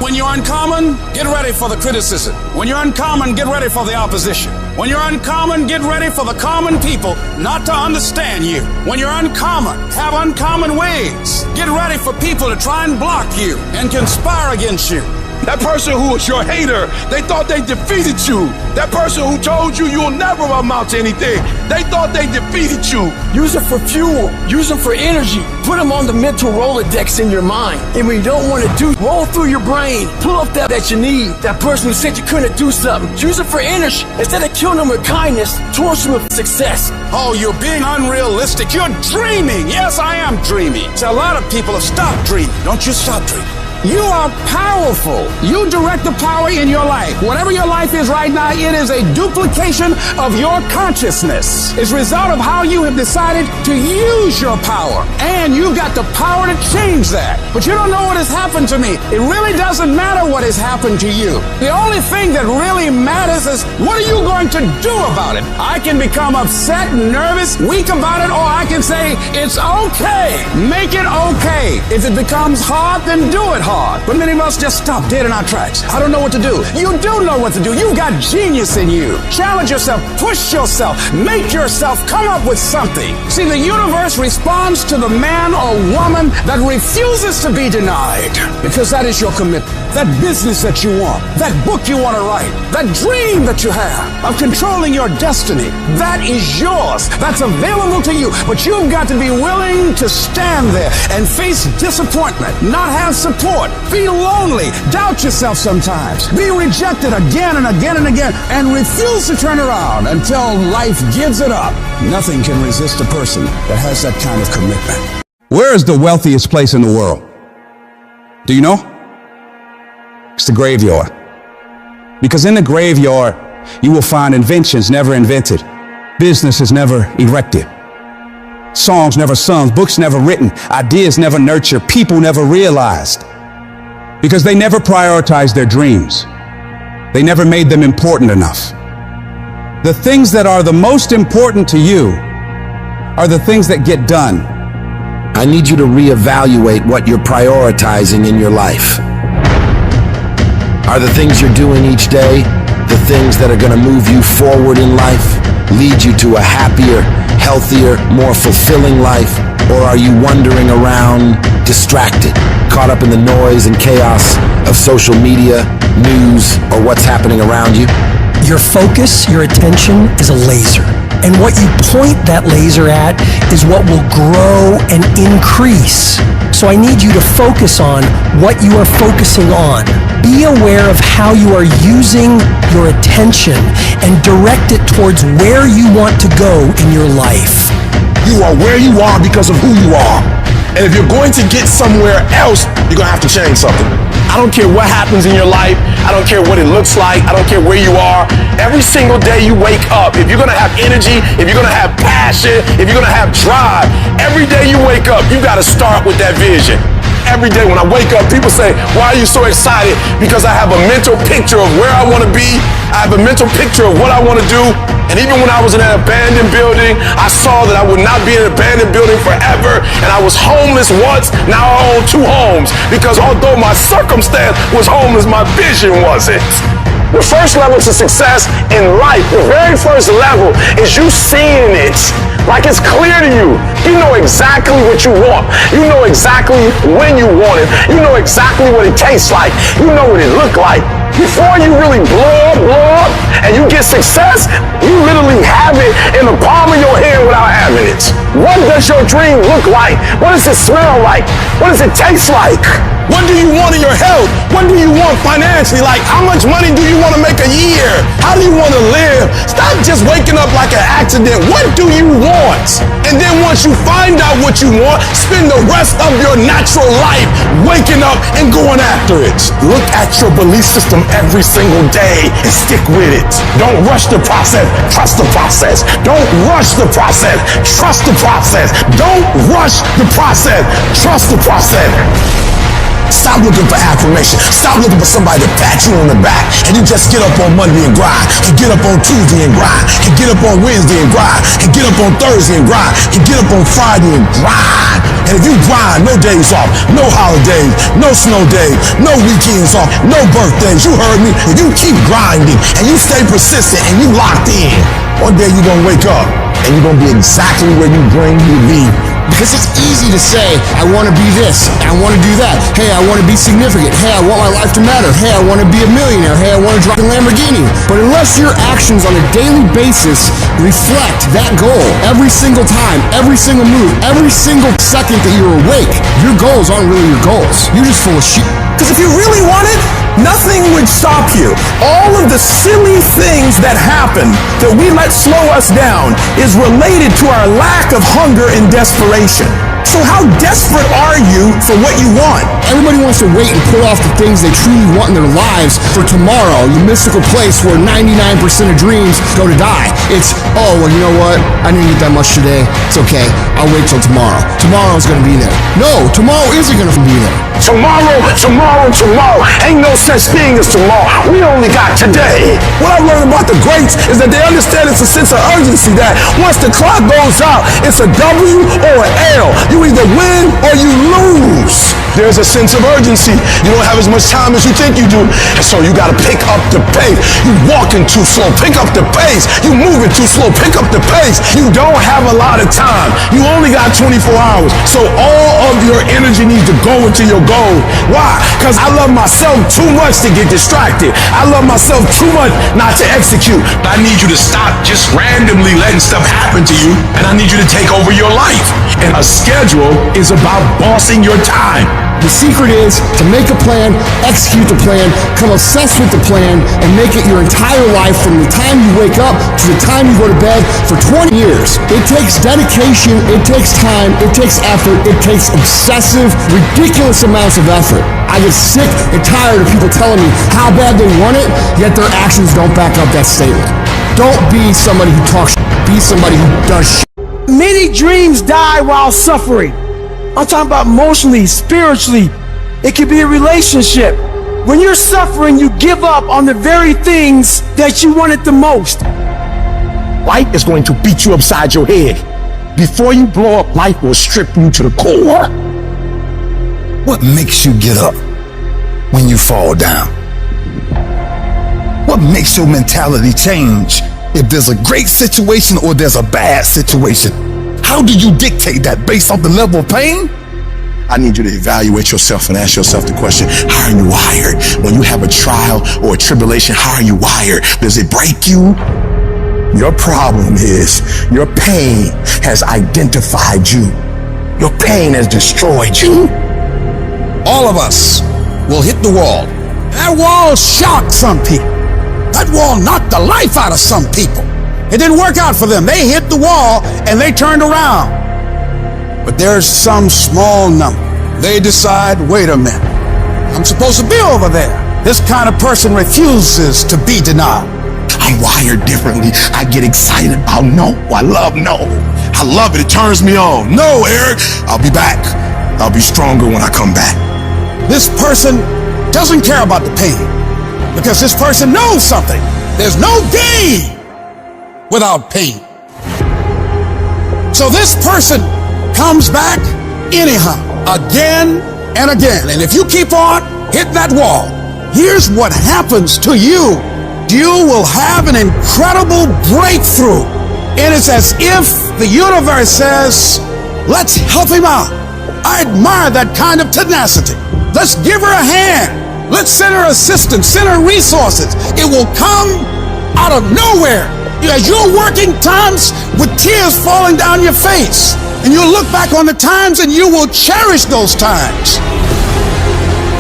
When you're uncommon, get ready for the criticism. When you're uncommon, get ready for the opposition. When you're uncommon, get ready for the common people not to understand you. When you're uncommon, have uncommon ways. Get ready for people to try and block you and conspire against you. That person who was your hater, they thought they defeated you. That person who told you you'll never amount to anything, they thought they defeated you. Use it for fuel. Use them for energy. Put them on the mental Rolodex in your mind. And when you don't want to do, roll through your brain. Pull up that you need. That person who said you couldn't do something. Use it for energy. Instead of killing them with kindness, torch them with success. Oh, you're being unrealistic. You're dreaming. Yes, I am dreaming. So a lot of people have stopped dreaming. Don't you stop dreaming. You are powerful. You direct the power in your life. Whatever your life is right now, it is a duplication of your consciousness. It's a result of how you have decided to use your power. And you've got the power to change that. But you don't know what has happened to me. It really doesn't matter what has happened to you. The only thing that really matters is what are you going to do about it? I can become upset, nervous, weak about it, or I can say, it's okay. Make it okay. If it becomes hard, then do it hard. But many of us just stop dead in our tracks. I don't know what to do. You do know what to do. You've got genius in you. Challenge yourself. Push yourself. Make yourself come up with something. See, the universe responds to the man or woman that refuses to be denied, because that is your commitment. That business that you want, that book you want to write, that dream that you have of controlling your destiny, that is yours. That's available to you. But you've got to be willing to stand there and face disappointment, not have support, bored, feel lonely, doubt yourself sometimes, be rejected again and again and again, and refuse to turn around until life gives it up. Nothing can resist a person that has that kind of commitment. Where is the wealthiest place in the world? Do you know? It's the graveyard. Because in the graveyard, you will find inventions never invented, businesses never erected, songs never sung, books never written, ideas never nurtured, people never realized. Because they never prioritized their dreams. They never made them important enough. The things that are the most important to you are the things that get done. I need you to reevaluate what you're prioritizing in your life. Are the things you're doing each day the things that are going to move you forward in life, lead you to a happier, healthier, more fulfilling life? Or are you wandering around distracted, caught up in the noise and chaos of social media, news, or what's happening around you? Your focus, your attention is a laser. And what you point that laser at is what will grow and increase. So I need you to focus on what you are focusing on. Be aware of how you are using your attention and direct it towards where you want to go in your life. You are where you are because of who you are. And if you're going to get somewhere else, you're going to have to change something. I don't care what happens in your life. I don't care what it looks like. I don't care where you are. Every single day you wake up, if you're going to have energy, if you're going to have passion, if you're going to have drive, every day you wake up, you got to start with that vision. Every day when I wake up, people say, why are you so excited? Because I have a mental picture of where I want to be. I have a mental picture of what I want to do. And even when I was in an abandoned building, I saw that I would not be in an abandoned building forever. And I was homeless once, now I own 2 homes. Because although my circumstance was homeless, my vision wasn't. The first level to success in life, the very first level, is you seeing it like it's clear to you. You know exactly what you want. You know exactly when you want it. You know exactly what it tastes like. You know what it look like. Before you really blow up, and you get success, you literally have it in the palm of your hand without having it. What does your dream look like? What does it smell like? What does it taste like? What do you want in your health? What do you want financially? Like, how much money do you want to make a year? How do you want to live? Stop just waking up like an accident. What do you want? And then once you find out what you want, spend the rest of your natural life waking up and going after it. Look at your belief system every single day and stick with it. Don't rush the process. Trust the process. Don't rush the process. Trust the process. Don't rush the process. Trust the process. Stop looking for affirmation. Stop looking for somebody to pat you on the back. And you just get up on Monday and grind. And get up on Tuesday and grind. And get up on Wednesday and grind. And get up on Thursday and grind. And get up on Friday and grind. And if you grind, no days off, no holidays, no snow days, no weekends off, no birthdays. You heard me. If you keep grinding and you stay persistent and you locked in, one day you're going to wake up and you're going to be exactly where you dreamed you'd be. Because it's easy to say, I want to be this, I want to do that. Hey, I want to be significant. Hey, I want my life to matter. Hey, I want to be a millionaire. Hey, I want to drive a Lamborghini. But unless your actions on a daily basis reflect that goal every single time, every single move, every single second that you're awake, your goals aren't really your goals. You're just full of shit. Because if you really want it, nothing would stop you. All of the silly things that happen that we let slow us down is related to our lack of hunger and desperation. So how desperate are you for what you want? Everybody wants to wait and pull off the things they truly want in their lives for tomorrow, the mystical place where 99% of dreams go to die. It's, oh, well, you know what? I didn't get that much today. It's okay. I'll wait till tomorrow. Tomorrow's going to be there. No, tomorrow isn't going to be there. Tomorrow. Ain't no such thing as tomorrow. We only got today. What I learned about the greats is that they understand it's a sense of urgency that once the clock goes out, it's a W or an L. You either win or you lose. There's a sense of urgency. You don't have as much time as you think you do. And so you gotta pick up the pace. You walking too slow, pick up the pace. You moving too slow, pick up the pace. You don't have a lot of time. You only got 24 hours. So all of your energy needs to go into your goal. Why? Because I love myself too much to get distracted. I love myself too much not to execute. I need you to stop just randomly letting stuff happen to you, and I need you to take over your life. And a schedule is about bossing your time. The secret is to make a plan, execute the plan, come obsessed with the plan, and make it your entire life from the time you wake up to the time you go to bed for 20 years. It takes dedication, it takes time, it takes effort, it takes obsessive, ridiculous amounts of effort. I get sick and tired of people telling me how bad they want it, yet their actions don't back up that statement. Don't be somebody who talks shit, be somebody who does shit. Many dreams die while suffering. I'm talking about emotionally, spiritually. It could be a relationship. When you're suffering, you give up on the very things that you wanted the most. Life is going to beat you upside your head. Before you blow up, life will strip you to the core. What makes you get up when you fall down? What makes your mentality change if there's a great situation or there's a bad situation? How do you dictate that based on the level of pain? I need you to evaluate yourself and ask yourself the question, how are you wired? When you have a trial or a tribulation, how are you wired? Does it break you? Your problem is your pain has identified you. Your pain has destroyed you. All of us will hit the wall. That wall shocked some people. That wall knocked the life out of some people. It didn't work out for them. They hit the wall and they turned around. But there's some small number. They decide, wait a minute, I'm supposed to be over there. This kind of person refuses to be denied. I'm wired differently. I get excited about no. I love no. I love it. It turns me on. No, Eric, I'll be back. I'll be stronger when I come back. This person doesn't care about the pain because this person knows something. There's no gain without pain. So this person comes back anyhow, again and again. And if you keep on hitting that wall, here's what happens to you. You will have an incredible breakthrough. And it's as if the universe says, let's help him out. I admire that kind of tenacity. Let's give her a hand. Let's send her assistance, send her resources. It will come out of nowhere. As you're working times with tears falling down your face, and you'll look back on the times and you will cherish those times.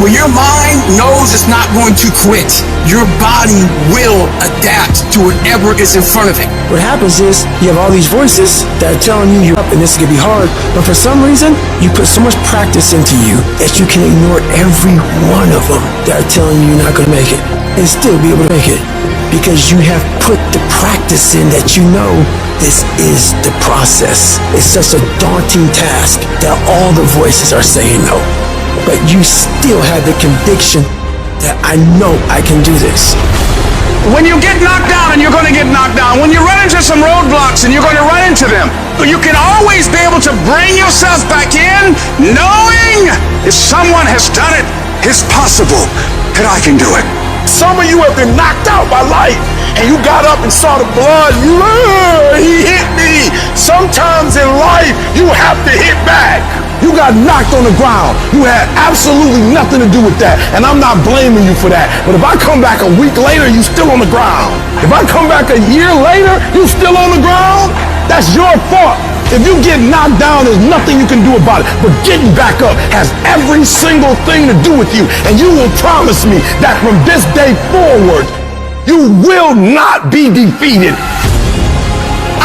When your mind knows it's not going to quit, your body will adapt to whatever is in front of it. What happens is you have all these voices that are telling you you're up and this is going to be hard, but for some reason, you put so much practice into you that you can ignore every one of them that are telling you you're not going to make it and still be able to make it because you have put the practice in that you know this is the process. It's such a daunting task that all the voices are saying no. But you still have the conviction that I know I can do this. When you get knocked down, and you're going to get knocked down, when you run into some roadblocks and you're going to run into them, you can always be able to bring yourself back in knowing if someone has done it, it's possible that I can do it. Some of you have been knocked out by life and you got up and saw the blood. He hit me. Sometimes in life, you have to hit back. You got knocked on the ground. You had absolutely nothing to do with that. And I'm not blaming you for that. But if I come back a week later, you still on the ground. If I come back a year later, you still on the ground, that's your fault. If you get knocked down, there's nothing you can do about it. But getting back up has every single thing to do with you. And you will promise me that from this day forward, you will not be defeated.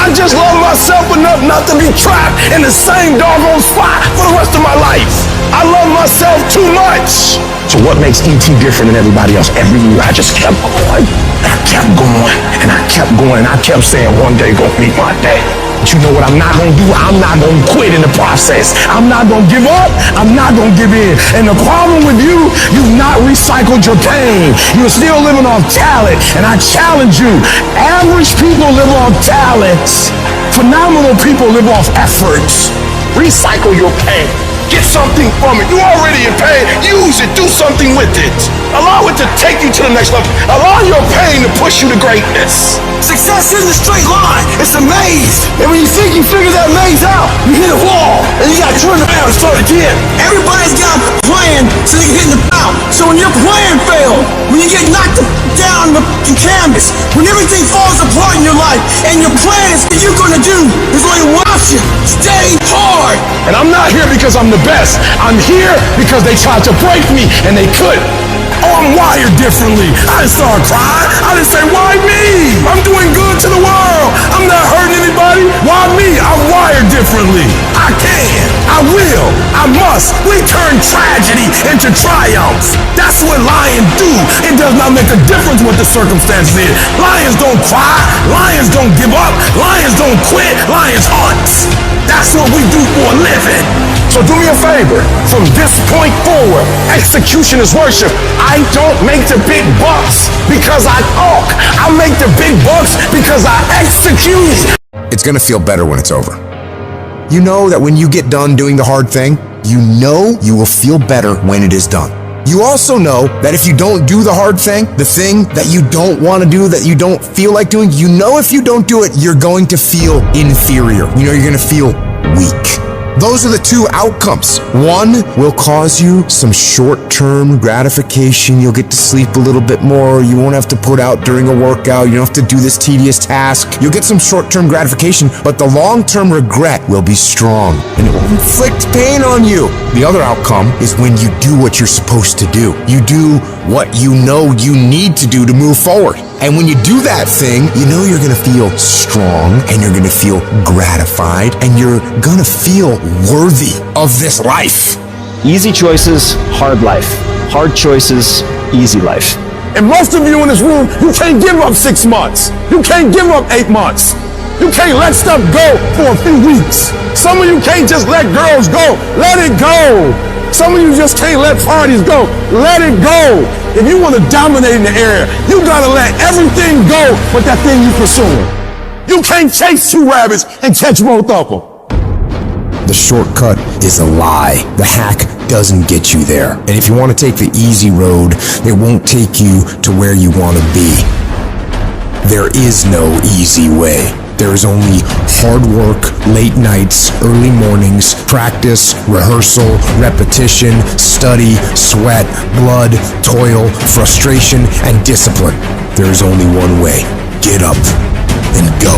I just love myself enough not to be trapped in the same doggone spot for the rest of my life. I love myself too much. So what makes E.T. different than everybody else? Every year I just kept going. And I kept going. And I kept going. And I kept saying one day gonna be my day. But you know what I'm not gonna do? I'm not gonna quit in the process. I'm not gonna give up. I'm not gonna give in. And the problem with you, you've not recycled your pain. You're still living off talent. And I challenge you, average people live off talents. Phenomenal people live off efforts. Recycle your pain. Get something from it. You already in pain. Use it. Do something with it. Allow it to take you to the next level. Allow your pain to push you to greatness. Success isn't a straight line. It's a maze. And when you think you figure that maze out, you hit a wall. And you got to turn around and start again. Everybody's got a plan so they can hit the ground. So when your plan fails, when you get knocked down the canvas, when everything falls apart in your life, and your plan is what you're going to do, there's only one option push, stay hard. And I'm not here because I'm the best. I'm here because they tried to break me and they couldn't. Oh, I'm wired differently. I didn't start crying. I didn't say, why me? I'm doing good to the world. I'm not hurting anybody. Why me? I'm wired differently. I can. I will. I must. We turn tragedy into triumphs. That's what lions do. It does not make a difference what the circumstances is. Lions don't cry. Lions don't give up. Lions don't quit. Lions hunt. That's what we do for a living. So do me a favor. From this point forward, execution is worship. I don't make the big bucks because I talk. I make the big bucks because I execute. It's gonna feel better when it's over. You know that when you get done doing the hard thing, you know you will feel better when it is done. You also know that if you don't do the hard thing, the thing that you don't want to do, that you don't feel like doing, you know if you don't do it, you're going to feel inferior. You know you're going to feel weak. Those are the two outcomes. One will cause you some short-term gratification. You'll get to sleep a little bit more. You won't have to put out during a workout. You don't have to do this tedious task. You'll get some short-term gratification, but the long-term regret will be strong and it will inflict pain on you. The other outcome is when you do what you're supposed to do. You do what you know you need to do to move forward. And when you do that thing, you know you're gonna feel strong and you're gonna feel gratified and you're gonna feel worthy of this life. Easy choices, hard life. Hard choices, easy life. And most of you in this room, you can't give up 6 months. You can't give up 8 months. You can't let stuff go for a few weeks. Some of you can't just let girls go. Let it go. Some of you just can't let parties go. Let it go. If you want to dominate in the area, you gotta let everything go but that thing you pursuing. You can't chase 2 rabbits and catch both of them. The shortcut is a lie. The hack doesn't get you there. And if you want to take the easy road, it won't take you to where you want to be. There is no easy way. There is only hard work, late nights, early mornings, practice, rehearsal, repetition, study, sweat, blood, toil, frustration, and discipline. There is only one way. Get up and go.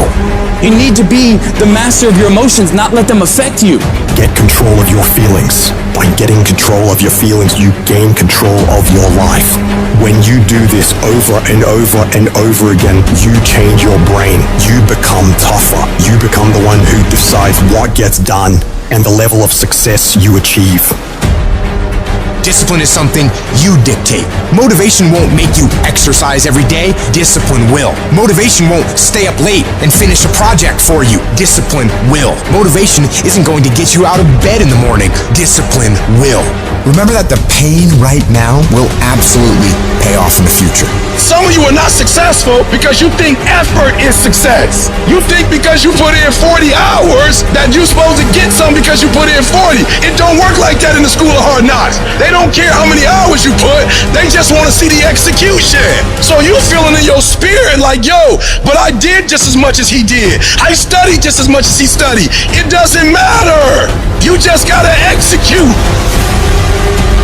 You need to be the master of your emotions, not let them affect you. Get control of your feelings. By getting control of your feelings, you gain control of your life. When you do this over and over and over again, you change your brain. You become tougher. You become the one who decides what gets done and the level of success you achieve. Discipline is something you dictate. Motivation won't make you exercise every day. Discipline will. Motivation won't stay up late and finish a project for you. Discipline will. Motivation isn't going to get you out of bed in the morning. Discipline will. Remember that the pain right now will absolutely pay off in the future. Some of you are not successful because you think effort is success. You think because you put in 40 hours that you're supposed to get something because you put in 40. It don't work like that in the school of hard knocks. They don't care how many hours you put. They just want to see the execution. So you feeling in your spirit like, yo, but I did just as much as he did. I studied just as much as he studied. It doesn't matter. You just gotta execute.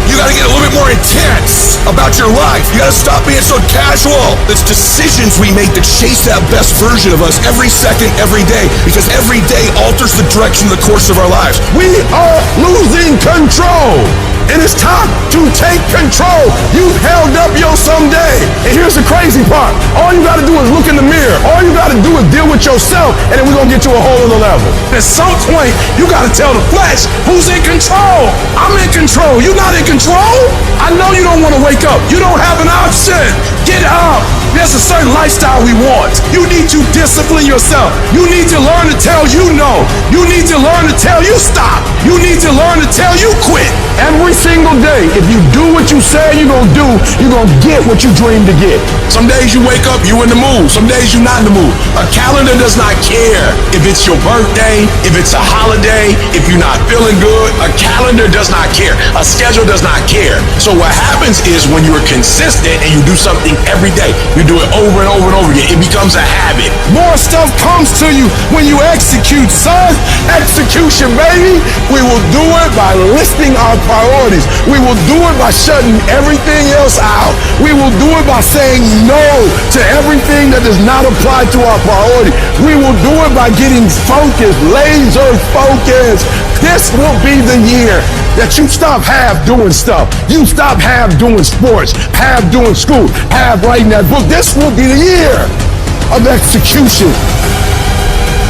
You gotta get a little bit more intense about your life. You gotta stop being so casual. It's decisions we make to chase that best version of us every second, every day, because every day alters the direction of the course of our lives. We are losing control. And it's time to take control. You've held up your someday. And here's the crazy part. All you gotta do is look in the mirror. All you gotta do is deal with yourself, and then we're gonna get to a whole other level. At some point, you gotta tell the flesh who's in control. I'm in control. You're not in control? I know you don't wanna wake up. You don't have an option. Get up. There's a certain lifestyle we want. You need to discipline yourself. You need to learn to tell you no. You need to learn to tell you stop. You need to learn to tell you quit. Every single day, if you do what you say you're gonna do, you're gonna get what you dream to get. Some days you wake up, you in the mood. Some days you're not in the mood. A calendar does not care if it's your birthday, if it's a holiday, if you're not feeling good. A calendar does not care. A schedule does not care. So what happens is when you're consistent and you do something every day, you do it over and over and over again, it becomes a habit. More stuff comes to you when you execute, son. Execution, baby. We will do it by listing our priorities. We will do it by shutting everything else out. We will do it by saying no to everything that does not apply to our priority. We will do it by getting focused, laser focused. This will be the year that you stop half doing stuff. You stop half doing sports, half doing school, half writing that book. This will be the year of execution.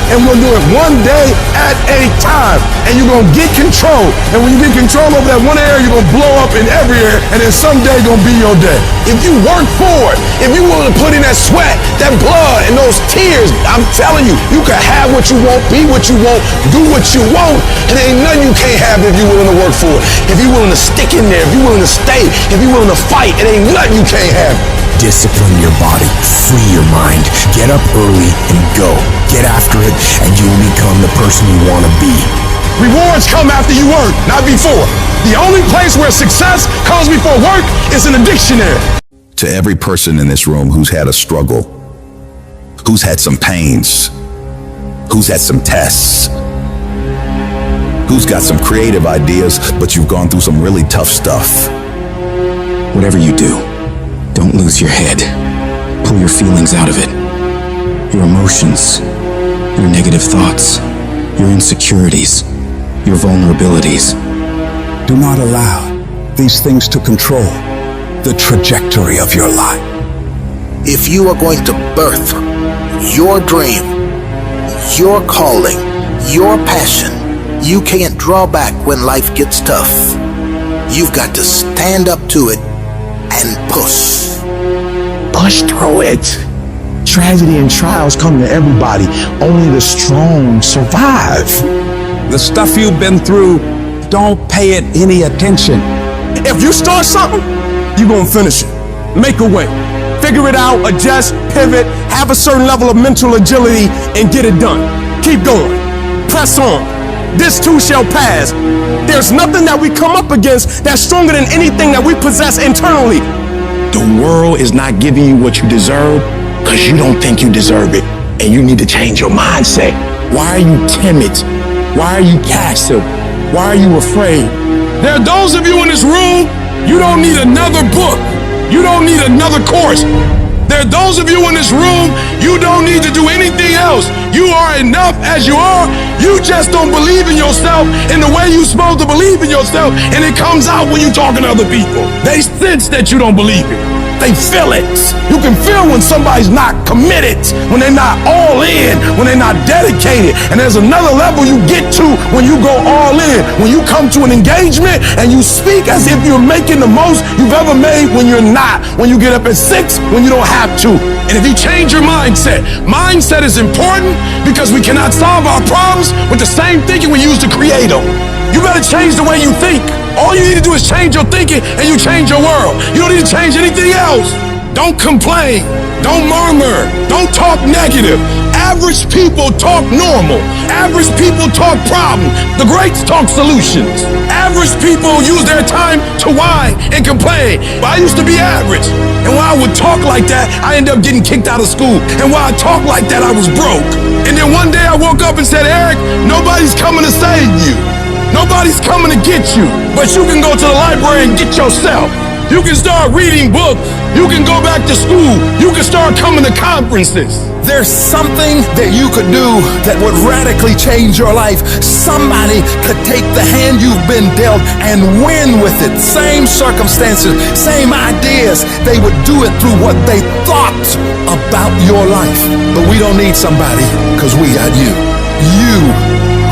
And we'll do it one day at a time. And you're going to get control. And when you get control over that one area, you're going to blow up in every area. And then someday going to be your day. If you work for it, if you're willing to put in that sweat, that blood, and those tears, I'm telling you, you can have what you want, be what you want, do what you want. And there ain't nothing you can't have if you're willing to work for it. If you're willing to stick in there, if you're willing to stay, if you're willing to fight, it ain't nothing you can't have. Discipline your body, free your mind, get up early and go. Get after it, and you will become the person you want to be. Rewards come after you work, not before. The only place where success comes before work is in the dictionary. To every person in this room who's had a struggle, who's had some pains, who's had some tests, who's got some creative ideas, but you've gone through some really tough stuff. Whatever you do, don't lose your head. Pull your feelings out of it. Your emotions, your negative thoughts, your insecurities, your vulnerabilities. Do not allow these things to control the trajectory of your life. If you are going to birth your dream, your calling, your passion, you can't draw back when life gets tough. You've got to stand up to it and push. Push through it. Tragedy and trials come to everybody. Only the strong survive. The stuff you've been through, don't pay it any attention. If you start something, you're gonna finish it. Make a way. Figure it out, adjust, pivot, have a certain level of mental agility, and get it done. Keep going. Press on. This too shall pass. There's nothing that we come up against that's stronger than anything that we possess internally. The world is not giving you what you deserve because you don't think you deserve it. And you need to change your mindset. Why are you timid? Why are you passive? Why are you afraid? There are those of you in this room, you don't need another book. You don't need another course. There are those of you in this room, you don't need to do anything else. You are enough as you are. You just don't believe in yourself in the way you're supposed to believe in yourself. And it comes out when you're talking to other people. They sense that you don't believe it. They feel it. You can feel when somebody's not committed, when they're not all in, when they're not dedicated. And there's another level you get to when you go all in. When you come to an engagement and you speak as if you're making the most you've ever made when you're not. When you get up at 6, when you don't have to. And if you change your mindset is important because we cannot solve our problems with the same thinking we use to create them. You better change the way you think. All you need to do is change your thinking and you change your world. You don't need to change anything else. Don't complain. Don't murmur. Don't talk negative. Average people talk normal. Average people talk problems. The greats talk solutions. Average people use their time to whine and complain. But I used to be average. And when I would talk like that, I ended up getting kicked out of school. And when I talked like that, I was broke. And then one day I woke up and said, Eric, nobody's coming to save you. Nobody's coming to get you, but you can go to the library and get yourself. You can start reading books. You can go back to school. You can start coming to conferences. There's something that you could do that would radically change your life. Somebody could take the hand you've been dealt and win with it. Same circumstances, same ideas. They would do it through what they thought about your life. But we don't need somebody because we got you. You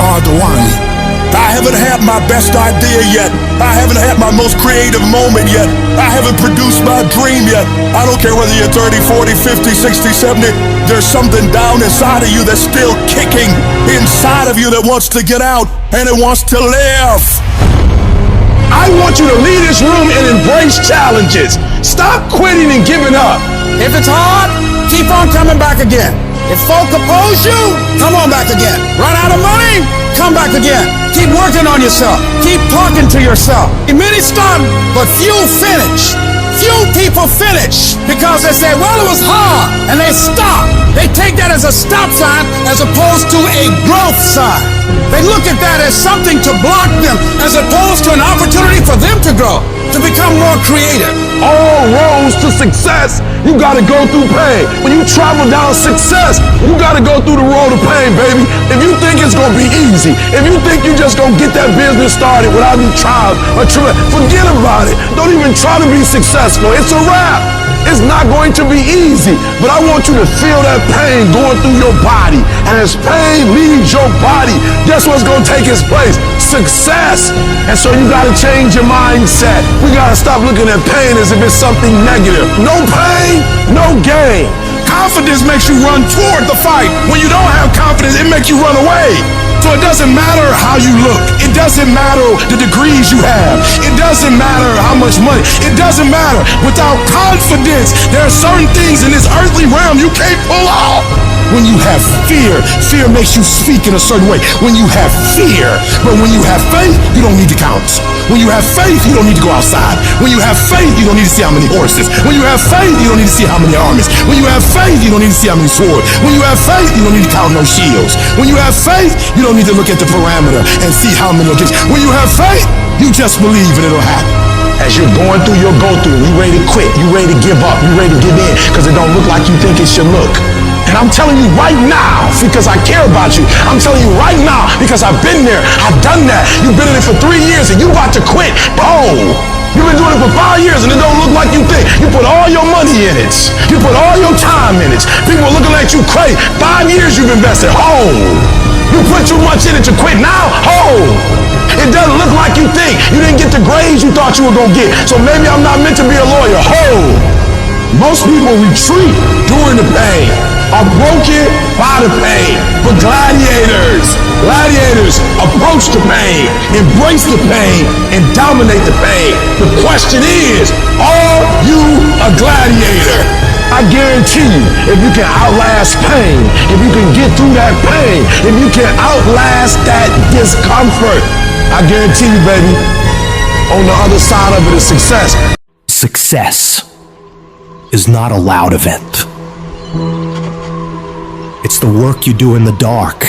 are the one. I haven't had my best idea yet. I haven't had my most creative moment yet. I haven't produced my dream yet. I don't care whether you're 30, 40, 50, 60, 70. There's something down inside of you that's still kicking inside of you that wants to get out and it wants to live. I want you to leave this room and embrace challenges. Stop quitting and giving up. If it's hard, keep on coming back again. If folk oppose you, come on back again. Run out of money? Come back again. Keep working on yourself. Keep talking to yourself. Many start, but few finish. Few people finish because they say, well, it was hard, and they stop. They take that as a stop sign as opposed to a growth sign. They look at that as something to block them, as opposed to an opportunity for them to grow, to become more creative. All roads to success, you gotta go through pain. When you travel down success, you gotta go through the road of pain, baby. If you think it's gonna be easy, if you think you just gonna get that business started without any trials or tribulations, forget about it. Don't even try to be successful. It's a wrap. It's not going to be easy, but I want you to feel that pain going through your body. And as pain leaves your body, guess what's going to take its place? Success. And so you got to change your mindset. We got to stop looking at pain as if it's something negative. No pain, no gain. Confidence makes you run toward the fight. When you don't have confidence, it makes you run away. So it doesn't matter how you look. It doesn't matter the degrees you have. It doesn't matter how much money. It doesn't matter. Without confidence, there are certain things in this earthly realm you can't pull off. When you have fear, fear makes you speak in a certain way. When you have fear, but when you have faith, you don't need to count. When you have faith, you don't need to go outside. When you have faith, you don't need to see how many horses. When you have faith, you don't need to see how many armies. When you have faith, you don't need to see how many swords. When you have faith, you don't need to count no shields. When you have faith, you don't need to look at the parameter and see how many locations. When you have faith, you just believe and it'll happen. As you're going through your go-through, you ready to quit, you ready to give up, you ready to give in, because it don't look like you think it should look. And I'm telling you right now, because I care about you. I'm telling you right now, because I've been there, I've done that. You've been in it for 3 years and you about to quit. Oh, you've been doing it for 5 years and it don't look like you think. You put all your money in it. You put all your time in it. People are looking at you crazy. 5 years you've invested. Oh, you put too much in it to quit now. Oh, it doesn't look like you think. You didn't get the grades you thought you were going to get. So maybe I'm not meant to be a lawyer. Oh, most people retreat during the pain, are broken by the pain. But gladiators approach the pain, embrace the pain, and dominate the pain. The question is, are you a gladiator? I guarantee you, if you can outlast pain, if you can get through that pain, if you can outlast that discomfort, I guarantee you, baby, on the other side of it is success. Success is not a loud event. It's the work you do in the dark,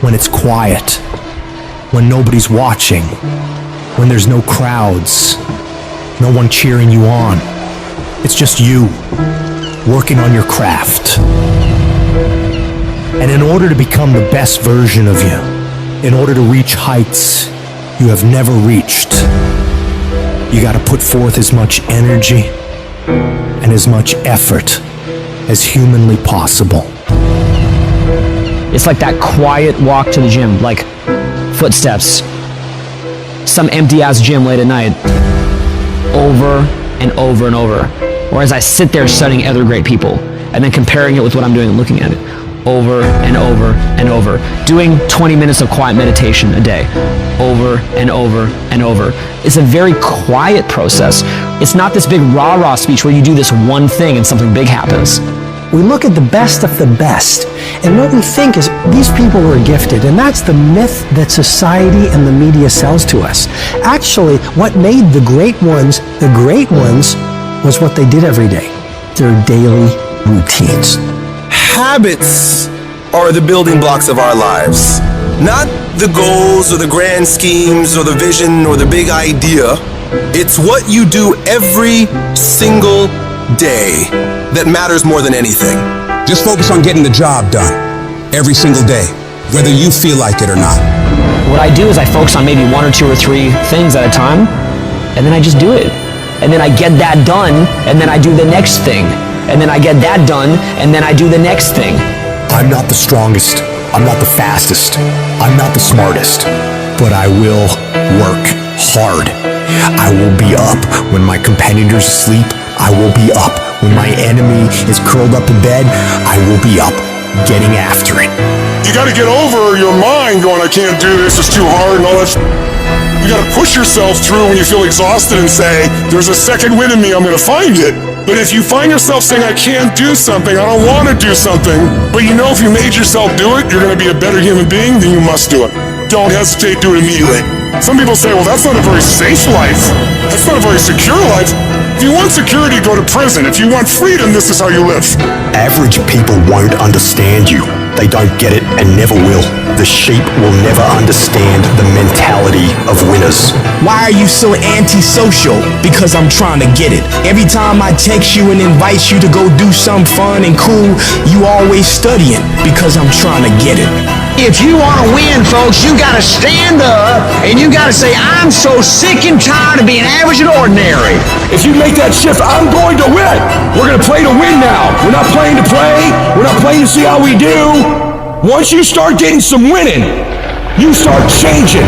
when it's quiet, when nobody's watching, when there's no crowds, no one cheering you on. It's just you, working on your craft. And in order to become the best version of you, in order to reach heights you have never reached, you gotta put forth as much energy and as much effort as humanly possible. It's like that quiet walk to the gym, like footsteps. Some empty-ass gym late at night, over and over and over. Whereas I sit there studying other great people and then comparing it with what I'm doing and looking at it over and over and over. Doing 20 minutes of quiet meditation a day, over and over and over. It's a very quiet process. It's not this big rah-rah speech where you do this one thing and something big happens. We look at the best of the best, and what we think is these people were gifted, and that's the myth that society and the media sells to us. Actually, what made the great ones was what they did every day, their daily routines. Habits are the building blocks of our lives, not the goals or the grand schemes or the vision or the big idea. It's what you do every single day that matters more than anything. Just focus on getting the job done every single day, whether you feel like it or not. What I do is I focus on maybe 1 or 2 or 3 things at a time, and then I just do it. And then I get that done, and then I do the next thing. And then I get that done, and then I do the next thing. I'm not the strongest, I'm not the fastest, I'm not the smartest, but I will work hard. I will be up when my competitors sleep. I will be up when my enemy is curled up in bed. I will be up, getting after it. You gotta get over your mind going, I can't do this, it's too hard and all that. You gotta push yourself through when you feel exhausted and say, there's a second wind in me, I'm gonna find it. But if you find yourself saying, I can't do something, I don't wanna do something, but you know if you made yourself do it, you're gonna be a better human being, then you must do it. Don't hesitate, do it immediately. Some people say, well, that's not a very safe life. That's not a very secure life. If you want security, go to prison. If you want freedom, this is how you live. Average people won't understand you, They don't get it and never will. The sheep will never understand the mentality of winners. Why are you so antisocial? Because I'm trying to get it. Every time I text you and invite you to go do something fun and cool, you always studying because I'm trying to get it. If you want to win, folks, you got to stand up and you got to say, I'm so sick and tired of being average and ordinary. If you make that shift, I'm going to win. We're going to play to win now. We're not playing to play. We're not playing to see how we do. Once you start getting some winning, you start changing.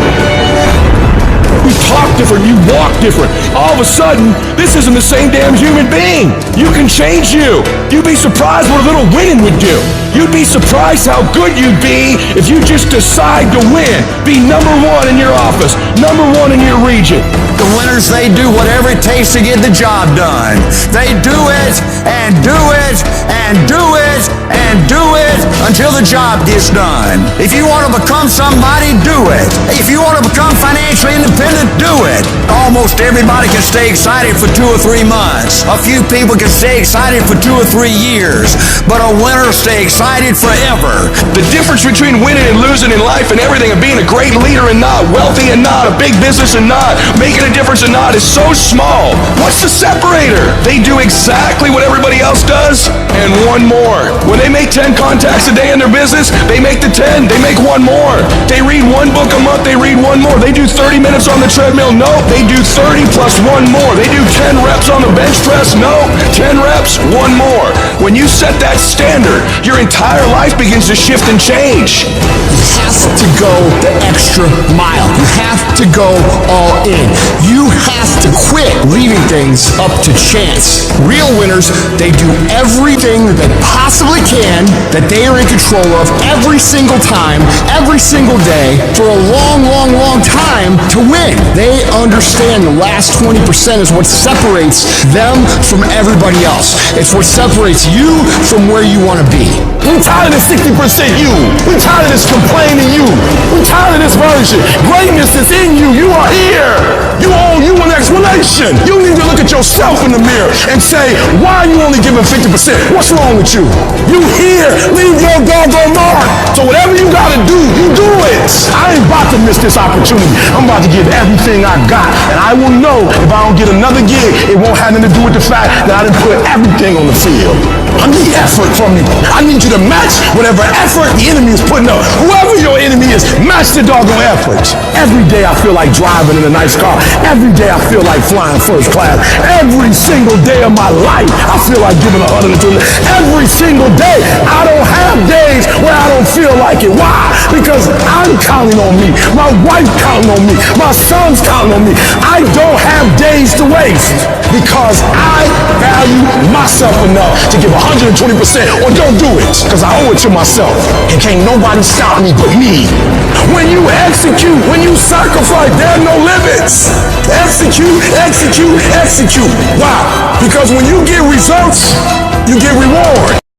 You talk different, you walk different. All of a sudden, this isn't the same damn human being. You can change you. You'd be surprised what a little winning would do. You'd be surprised how good you'd be if you just decide to win. Be number one in your office, number one in your region. The winners, they do whatever it takes to get the job done. They do it and do it and do it and do it until the job gets done. If you want to become somebody, do it. If you want to become financially independent, do it. Almost everybody can stay excited for 2 or 3 months. A few people can stay excited for 2 or 3 years, but a winner stay excited forever. The difference between winning and losing in life and everything, and being a great leader and not, wealthy and not, a big business and not, making a difference and not, is so small. What's the separator? They do exactly what everybody else does and one more. When they make 10 contacts a day in their business, they make the 10, they make one more. They read 1 book a month, they read 1 more. They do 30 minutes on the treadmill, no, they do 30 plus 1 more. They do 10 reps on the bench press, no, 10 reps, 1 more. When you set that standard, your entire life begins to shift and change. You have to go the extra mile. You have to go all in. You have to quit leaving things up to chance. Real winners, they do everything that they possibly can, that they are in control of every single time, every single day, for a long, long, long time to win. They understand the last 20% is what separates them from everybody else. It's what separates you from where you want to be. We're tired of this 60% you. We're tired of this complaining you. We're tired of this version. Greatness is in you. You are here. You owe you an explanation. You need to look at yourself in the mirror and say, why are you only giving 50%? What's wrong with you? You here. Leave your doggone mark. So whatever you got to do, you do it. I ain't about to miss this opportunity. I'm about to give everything I got. And I will know if I don't get another gig, it won't have nothing to do with the fact that I didn't put everything on the field. I need effort from you. I need you to match whatever effort the enemy is putting up. Whoever your enemy is, match the doggone effort. Every day I feel like driving in a nice car. Every day I feel like flying first class. Every single day of my life, I feel like giving 120. Every single day. I don't have days where I don't feel like it. Why? Because I'm counting on me. My wife counting on me. My son's counting on me. I don't have days to waste because I value myself enough to give 120% or don't do it because I owe it to myself. And can't nobody stop me but me. When you execute, when you sacrifice, there are no limits. Execute, execute, execute. Why? Because when you get results, you get reward.